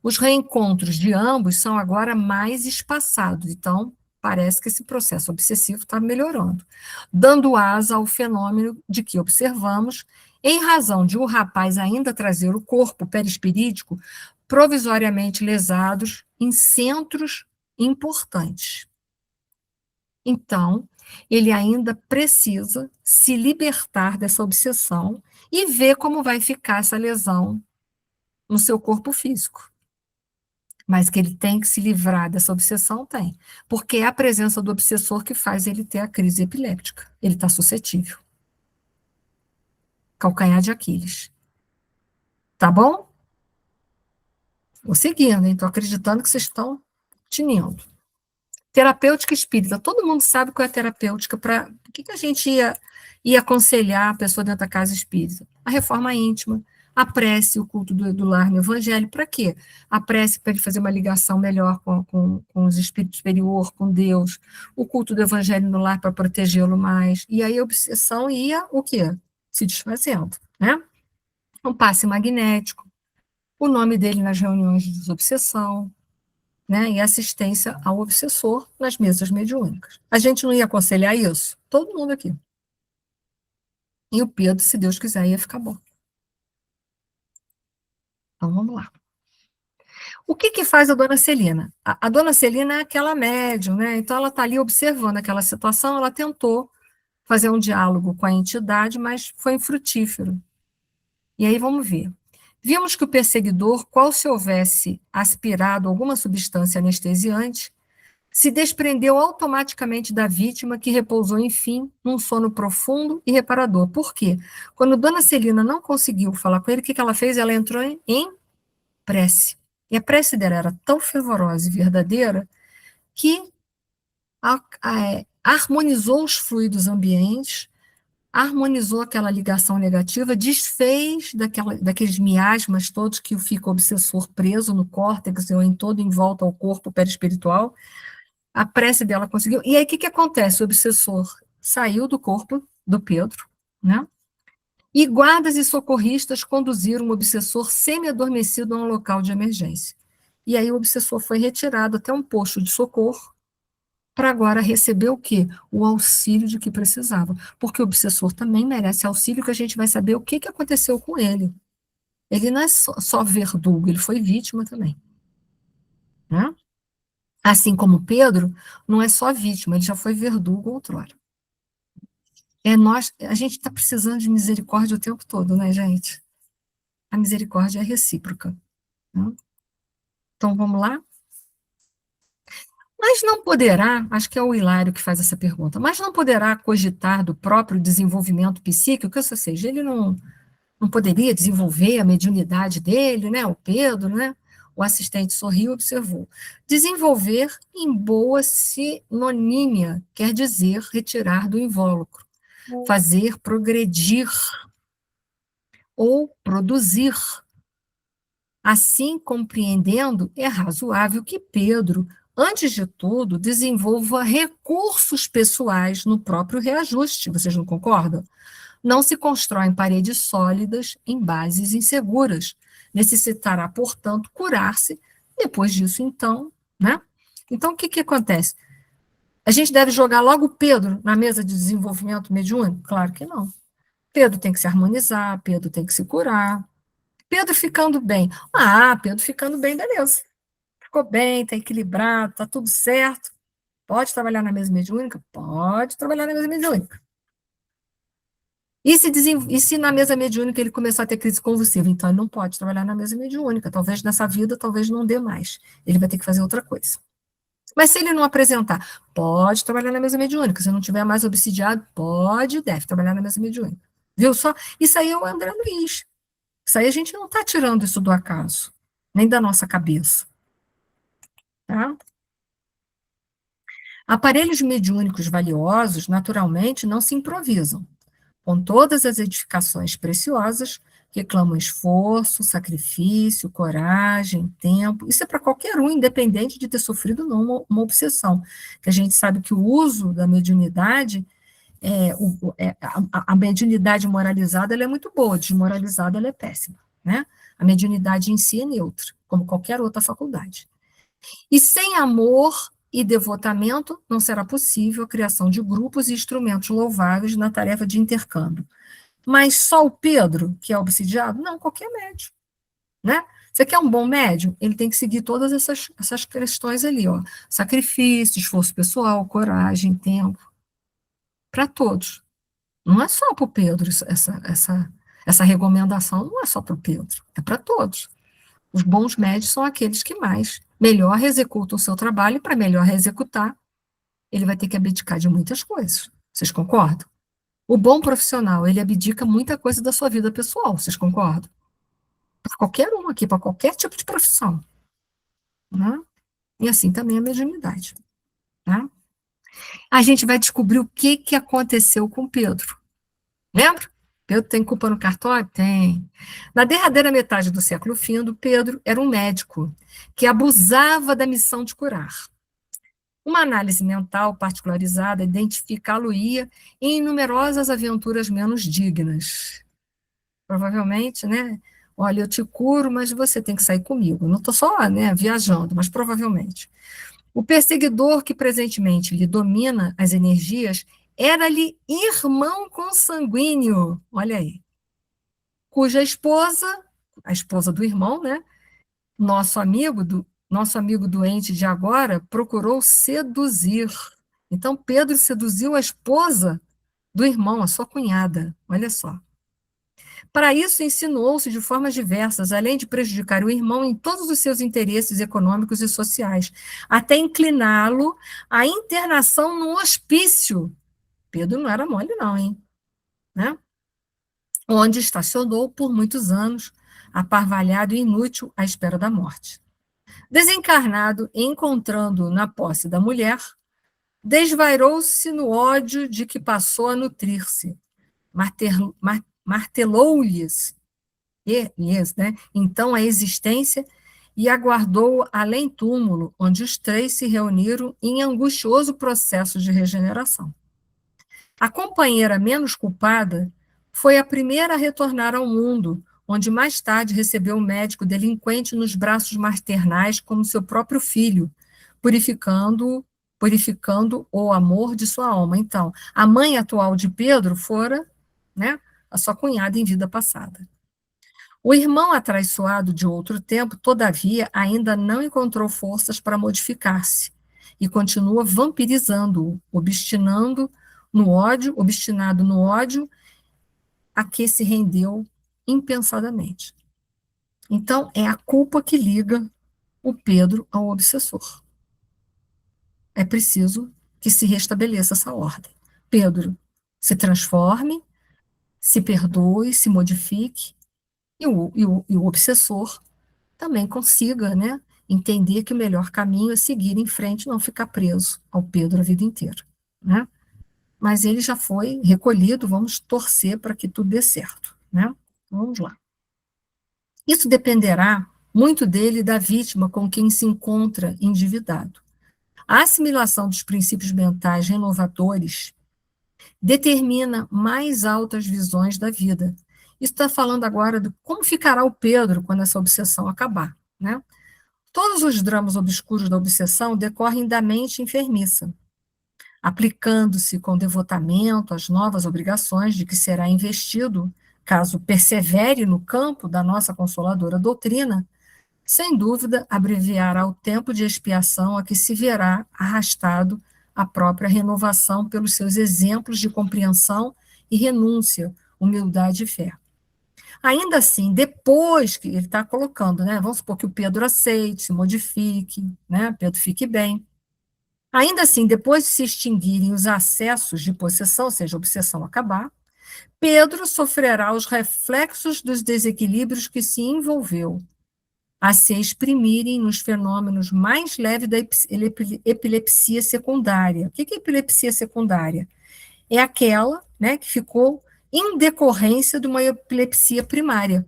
Os reencontros de ambos são agora mais espaçados, então parece que esse processo obsessivo está melhorando, dando asa ao fenômeno de que observamos, em razão de o rapaz ainda trazer o corpo perispirítico provisoriamente lesados em centros importantes. Então, ele ainda precisa se libertar dessa obsessão e ver como vai ficar essa lesão no seu corpo físico. Mas que ele tem que se livrar dessa obsessão, tem. Porque é a presença do obsessor que faz ele ter a crise epiléptica. Ele está suscetível. Calcanhar de Aquiles. Tá bom? Vou seguindo, hein? Estou acreditando que vocês estão tinindo. Terapêutica espírita. Todo mundo sabe qual é a terapêutica. O que a gente ia aconselhar a pessoa dentro da casa espírita? A reforma íntima, a prece, o culto do lar no evangelho. Para quê? A prece para ele fazer uma ligação melhor com os espíritos superior, com Deus. O culto do evangelho no lar para protegê-lo mais. E aí a obsessão ia o quê? Se desfazendo, né? Um passe magnético. O nome dele nas reuniões de desobsessão, né, e assistência ao obsessor nas mesas mediúnicas. A gente não ia aconselhar isso? Todo mundo aqui. E o Pedro, se Deus quiser, ia ficar bom. Então, vamos lá. O que faz a dona Celina? A dona Celina é aquela médium, né? Então, ela está ali observando aquela situação, ela tentou fazer um diálogo com a entidade, mas foi infrutífero. E aí, vamos ver. Vimos que o perseguidor, qual se houvesse aspirado alguma substância anestesiante, se desprendeu automaticamente da vítima, que repousou, enfim, num sono profundo e reparador. Por quê? Quando Dona Celina não conseguiu falar com ele, o que ela fez? Ela entrou em prece. E a prece dela era tão fervorosa e verdadeira que harmonizou os fluidos ambientes, harmonizou aquela ligação negativa, desfez daqueles miasmas todos que fica o obsessor preso no córtex ou em volta ao corpo perispiritual. A prece dela conseguiu. E aí, o que acontece? O obsessor saiu do corpo do Pedro, né? E guardas e socorristas conduziram o obsessor semi-adormecido a um local de emergência. E aí o obsessor foi retirado até um posto de socorro para agora receber o quê? O auxílio de que precisava. Porque o obsessor também merece auxílio, que a gente vai saber o que aconteceu com ele. Ele não é só verdugo, ele foi vítima também, né? Assim como Pedro, não é só vítima, ele já foi verdugo outrora. A gente está precisando de misericórdia o tempo todo, né, gente? a misericórdia é recíproca. Né? Então, vamos lá? Mas não poderá, acho que é o Hilário que faz essa pergunta, mas não poderá cogitar do próprio desenvolvimento psíquico, ou seja, ele não poderia desenvolver a mediunidade dele, né? O Pedro, né? O assistente sorriu e observou. Desenvolver em boa sinonímia quer dizer retirar do invólucro, fazer progredir ou produzir. Assim, compreendendo, é razoável que Pedro, antes de tudo, desenvolva recursos pessoais no próprio reajuste. Vocês não concordam? Não se constroem paredes sólidas em bases inseguras. Necessitará, portanto, curar-se. Depois disso, então, né? Então, o que, que acontece? A gente deve jogar logo Pedro na mesa de desenvolvimento mediúnico? Claro que não. Pedro tem que se harmonizar, Pedro tem que se curar. Pedro ficando bem. Ah, Pedro ficando bem, beleza. Ficou bem, está equilibrado, está tudo certo. Pode trabalhar na mesa mediúnica? Pode trabalhar na mesa mediúnica. E se na mesa mediúnica ele começar a ter crise convulsiva? Então ele não pode trabalhar na mesa mediúnica. Talvez nessa vida, talvez não dê mais. Ele vai ter que fazer outra coisa. Mas se ele não apresentar, pode trabalhar na mesa mediúnica. Se não tiver mais obsidiado, pode e deve trabalhar na mesa mediúnica. Viu só? Isso aí é o André Luiz. Isso aí a gente não está tirando isso do acaso, nem da nossa cabeça. Tá? Aparelhos mediúnicos valiosos, naturalmente, não se improvisam. Com todas as edificações preciosas, reclamam esforço, sacrifício, coragem, tempo. Isso é para qualquer um, independente de ter sofrido ou não uma obsessão. Que a gente sabe que o uso da mediunidade, a mediunidade moralizada ela é muito boa, desmoralizada ela é péssima. Né? A mediunidade em si é neutra, como qualquer outra faculdade. E sem amor e devotamento, não será possível a criação de grupos e instrumentos louváveis na tarefa de intercâmbio. Mas só o Pedro, que é obsidiado? Não, qualquer médium. Né? Você quer um bom médium? Ele tem que seguir todas essas questões ali, ó. Sacrifício, esforço pessoal, coragem, tempo. Para todos. Não é só para o Pedro, essa recomendação não é só para o Pedro, é para todos. Os bons médios são aqueles que mais melhor executam o seu trabalho, e para melhor executar, ele vai ter que abdicar de muitas coisas. Vocês concordam? O bom profissional, ele abdica muita coisa da sua vida pessoal, vocês concordam? Para qualquer um aqui, para qualquer tipo de profissão. Né? E assim também a mediunidade. Né? A gente vai descobrir o que, que aconteceu com Pedro. Lembra? Pedro tem culpa no cartório? Tem. Na derradeira metade do século findo, Pedro era um médico que abusava da missão de curar. Uma análise mental particularizada identificá-lo-ia em numerosas aventuras menos dignas. Provavelmente, né? Olha, eu te curo, mas você tem que sair comigo. Não estou só, né, viajando, mas provavelmente. O perseguidor que presentemente lhe domina as energias era-lhe irmão consanguíneo, olha aí, cuja esposa, a esposa do irmão, né, nosso amigo doente de agora, procurou seduzir. Então, Pedro seduziu a esposa do irmão, a sua cunhada, olha só. Para isso, insinuou-se de formas diversas, além de prejudicar o irmão em todos os seus interesses econômicos e sociais, até incliná-lo à internação no hospício. Pedro não era mole, não, hein? Né? Onde estacionou por muitos anos, aparvalhado e inútil à espera da morte. Desencarnado e encontrando na posse da mulher, desvairou-se no ódio de que passou a nutrir-se. Martelou-lhes, né, então a existência e aguardou além túmulo, onde os três se reuniram em angustioso processo de regeneração. A companheira menos culpada foi a primeira a retornar ao mundo, onde mais tarde recebeu o médico delinquente nos braços maternais como seu próprio filho, purificando o amor de sua alma. Então, a mãe atual de Pedro fora, né, a sua cunhada em vida passada. O irmão atraiçoado de outro tempo, todavia, ainda não encontrou forças para modificar-se e continua vampirizando-o, obstinado no ódio a que se rendeu impensadamente. Então, é a culpa que liga o Pedro ao obsessor. É preciso que se restabeleça essa ordem. Pedro se transforme, se perdoe, se modifique, e o obsessor também consiga, né, entender que o melhor caminho é seguir em frente, não ficar preso ao Pedro a vida inteira, né? Mas ele já foi recolhido, vamos torcer para que tudo dê certo, né? Vamos lá. Isso dependerá muito dele e da vítima com quem se encontra endividado. A assimilação dos princípios mentais renovadores determina mais altas visões da vida. Isso está falando agora de como ficará o Pedro quando essa obsessão acabar, né? Todos os dramas obscuros da obsessão decorrem da mente enfermiça, aplicando-se com devotamento às novas obrigações de que será investido, caso persevere no campo da nossa consoladora doutrina, sem dúvida abreviará o tempo de expiação a que se verá arrastado a própria renovação pelos seus exemplos de compreensão e renúncia, humildade e fé. Ainda assim, depois que ele está colocando, né, vamos supor que o Pedro aceite, se modifique, né, Pedro fique bem. Ainda assim, depois de se extinguirem os acessos de possessão, ou seja, a obsessão acabar, Pedro sofrerá os reflexos dos desequilíbrios que se envolveu, a se exprimirem nos fenômenos mais leves da epilepsia secundária. O que é epilepsia secundária? É aquela, né, que ficou em decorrência de uma epilepsia primária,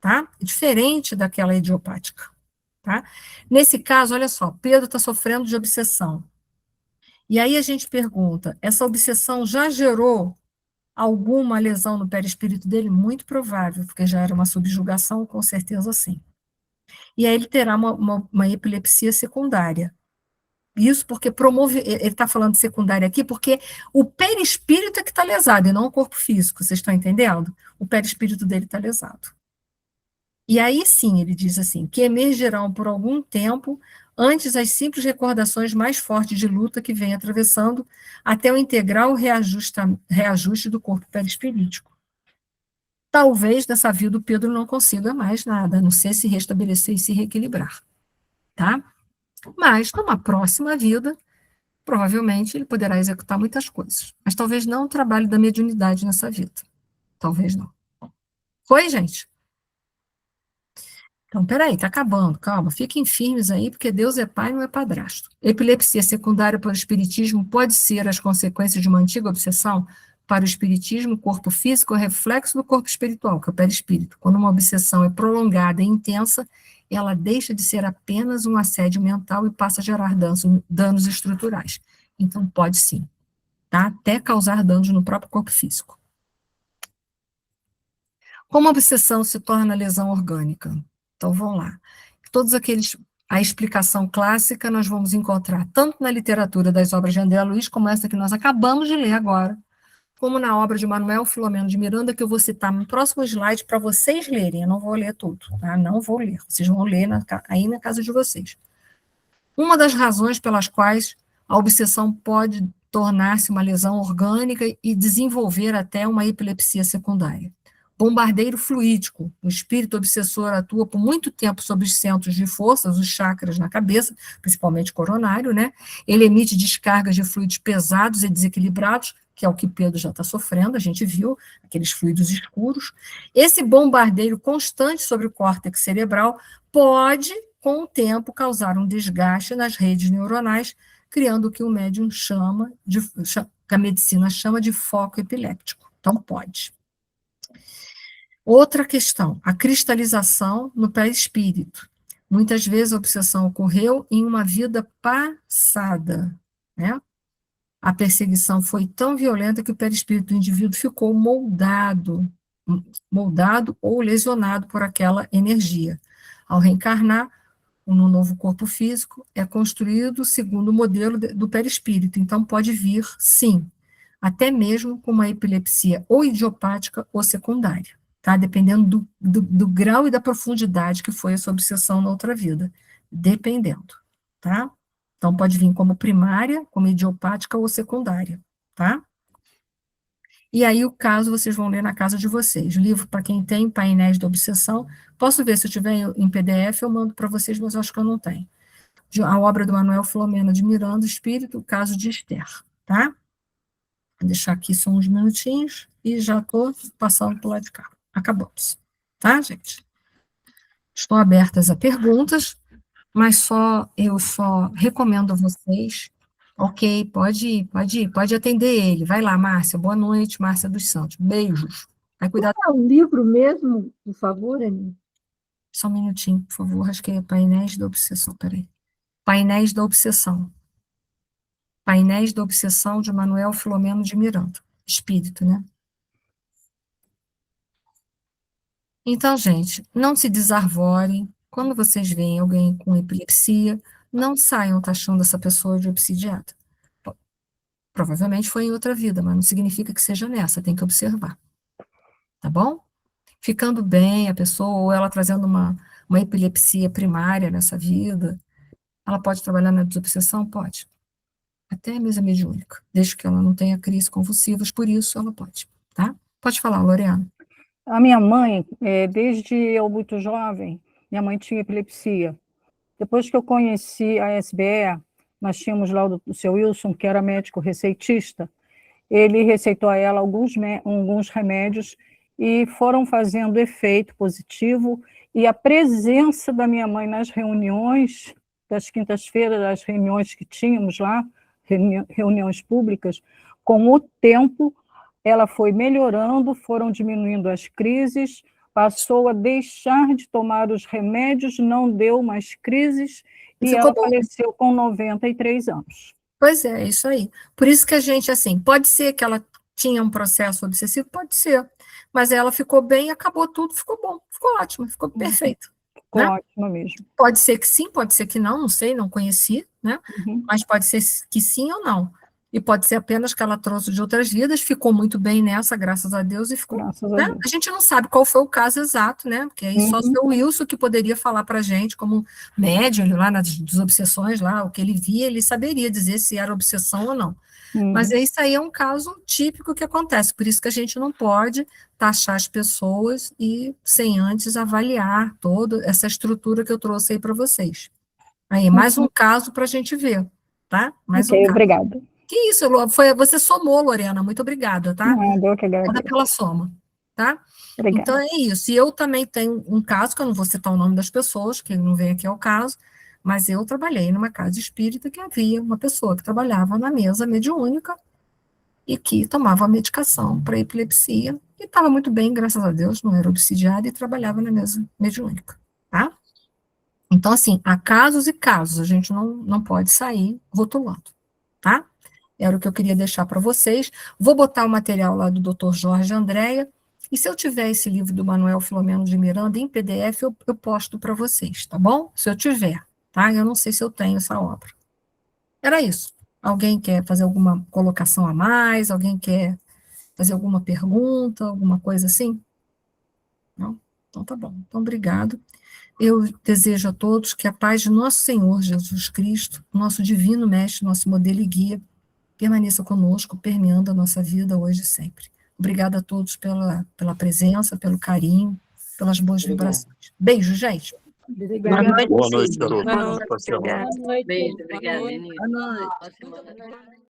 tá? Diferente daquela idiopática, tá? Nesse caso, olha só, Pedro está sofrendo de obsessão. E aí a gente pergunta, essa obsessão já gerou alguma lesão no perispírito dele? Muito provável, porque já era uma subjugação, com certeza sim. E aí ele terá uma epilepsia secundária. Isso porque ele está falando de secundária aqui, porque o perispírito é que está lesado, e não o corpo físico, vocês estão entendendo? O perispírito dele está lesado. E aí sim, ele diz assim, que emergerão por algum tempo antes as simples recordações mais fortes de luta que vem atravessando até o integral reajuste do corpo perispirítico. Talvez nessa vida o Pedro não consiga mais nada, a não ser se restabelecer e se reequilibrar, tá? Mas numa próxima vida, provavelmente ele poderá executar muitas coisas, mas talvez não o trabalho da mediunidade nessa vida. Talvez não. Foi, gente? Então, peraí, tá acabando, calma, fiquem firmes aí, porque Deus é pai, não é padrasto. Epilepsia secundária para o espiritismo pode ser as consequências de uma antiga obsessão? Para o espiritismo, o corpo físico é reflexo do corpo espiritual, que é o perispírito. Quando uma obsessão é prolongada e intensa, ela deixa de ser apenas um assédio mental e passa a gerar danos estruturais. Então, pode sim, tá? Até causar danos no próprio corpo físico. Como a obsessão se torna lesão orgânica? Então, vamos lá. Todos aqueles, a explicação clássica nós vamos encontrar tanto na literatura das obras de André Luiz, como essa que nós acabamos de ler agora, como na obra de Manuel Filomeno de Miranda, que eu vou citar no próximo slide para vocês lerem. Eu não vou ler tudo, tá? Não vou ler. Vocês vão ler aí na casa de vocês. Uma das razões pelas quais a obsessão pode tornar-se uma lesão orgânica e desenvolver até uma epilepsia secundária. Bombardeiro fluídico. O espírito obsessor atua por muito tempo sobre os centros de forças, os chakras na cabeça, principalmente coronário, né? Ele emite descargas de fluidos pesados e desequilibrados, que é o que Pedro já está sofrendo, a gente viu, aqueles fluidos escuros. Esse bombardeio constante sobre o córtex cerebral pode, com o tempo, causar um desgaste nas redes neuronais, criando o que o médium que a medicina chama de foco epiléptico. Então, pode. Outra questão, a cristalização no perispírito. Muitas vezes a obsessão ocorreu em uma vida passada, né? A perseguição foi tão violenta que o perispírito do indivíduo ficou moldado ou lesionado por aquela energia. Ao reencarnar, no novo corpo físico, é construído segundo o modelo do perispírito. Então, pode vir, sim, até mesmo com uma epilepsia ou idiopática ou secundária, tá? Dependendo do grau e da profundidade que foi essa obsessão na outra vida. Dependendo, tá? Então, pode vir como primária, como idiopática ou secundária, tá? E aí o caso vocês vão ler na casa de vocês. Livro para quem tem Painéis da Obsessão. Posso ver se eu tiver em PDF, eu mando para vocês, mas eu acho que eu não tenho. A obra do Manuel Filomeno de Miranda, Espírito, o caso de Esther, tá? Vou deixar aqui só uns minutinhos e já estou passando para o lado de cá. Acabamos. Tá, gente? Estou abertas a perguntas, mas eu só recomendo a vocês. Ok, pode ir, pode atender ele. Vai lá, Márcia. Boa noite, Márcia dos Santos. Beijos. Vai cuidar. Qual é o livro mesmo, por favor, Aninha? Só um minutinho, por favor. Acho que é Painéis da Obsessão. Peraí. Painéis da Obsessão. Painéis da Obsessão, de Manuel Filomeno de Miranda. Espírito, né? Então, gente, não se desarvorem. Quando vocês veem alguém com epilepsia, não saiam taxando essa pessoa de obsidiada. Provavelmente foi em outra vida, mas não significa que seja nessa, tem que observar. Tá bom? Ficando bem a pessoa, ou ela trazendo uma epilepsia primária nessa vida, ela pode trabalhar na desobsessão? Pode. Até a mesa mediúnica, desde que ela não tenha crises convulsivas, por isso ela pode, tá? Pode falar, Loriana. A minha mãe, desde eu muito jovem, minha mãe tinha epilepsia. Depois que eu conheci a SBE, nós tínhamos lá o seu Wilson, que era médico receitista, ele receitou a ela alguns remédios e foram fazendo efeito positivo, e a presença da minha mãe nas reuniões, das quintas-feiras, das reuniões que tínhamos lá, reuniões públicas, com o tempo, ela foi melhorando, foram diminuindo as crises, passou a deixar de tomar os remédios, não deu mais crises, e ela faleceu com 93 anos. Pois é isso aí. Por isso que a gente, assim, pode ser que ela tinha um processo obsessivo, pode ser, mas ela ficou bem, acabou tudo, ficou bom, ficou ótimo, ficou perfeito. Ficou ótimo mesmo. Pode ser que sim, pode ser que não sei, não conheci, né? Mas pode ser que sim ou não. E pode ser apenas que ela trouxe de outras vidas, ficou muito bem nessa, graças a Deus, e ficou. Né? A gente não sabe qual foi o caso exato, né? Porque aí só o seu Wilson que poderia falar para a gente, como médium, lá nas desobsessões, lá, o que ele via, ele saberia dizer se era obsessão ou não. Mas isso aí é um caso típico que acontece, por isso que a gente não pode taxar as pessoas e sem antes avaliar toda essa estrutura que eu trouxe aí para vocês. Aí, mais um caso para a gente ver, tá? Mais um caso. Obrigada. Que isso, você somou, Lorena, muito obrigada, tá? Eu que agradeço. Toda pela soma, tá? Obrigada. Então é isso, e eu também tenho um caso, que eu não vou citar o nome das pessoas, que não vem aqui ao caso, mas eu trabalhei numa casa espírita que havia uma pessoa que trabalhava na mesa mediúnica e que tomava medicação para epilepsia e estava muito bem, graças a Deus, não era obsidiada e trabalhava na mesa mediúnica, tá? Então, assim, há casos e casos, a gente não pode sair rotulando, tá? Era o que eu queria deixar para vocês. Vou botar o material lá do Dr. Jorge Andréia, e se eu tiver esse livro do Manuel Filomeno de Miranda em PDF, eu posto para vocês, tá bom? Se eu tiver, tá? Eu não sei se eu tenho essa obra. Era isso. Alguém quer fazer alguma colocação a mais? Alguém quer fazer alguma pergunta, alguma coisa assim? Não? Então tá bom. Então, obrigado. Eu desejo a todos que a paz de nosso Senhor Jesus Cristo, nosso divino mestre, nosso modelo e guia, permaneça conosco, permeando a nossa vida hoje e sempre. Obrigada a todos pela presença, pelo carinho, pelas boas vibrações. Beijo, gente. Boa noite, garoto. Boa noite. Boa noite. Beijo, obrigada, Denise. Boa noite.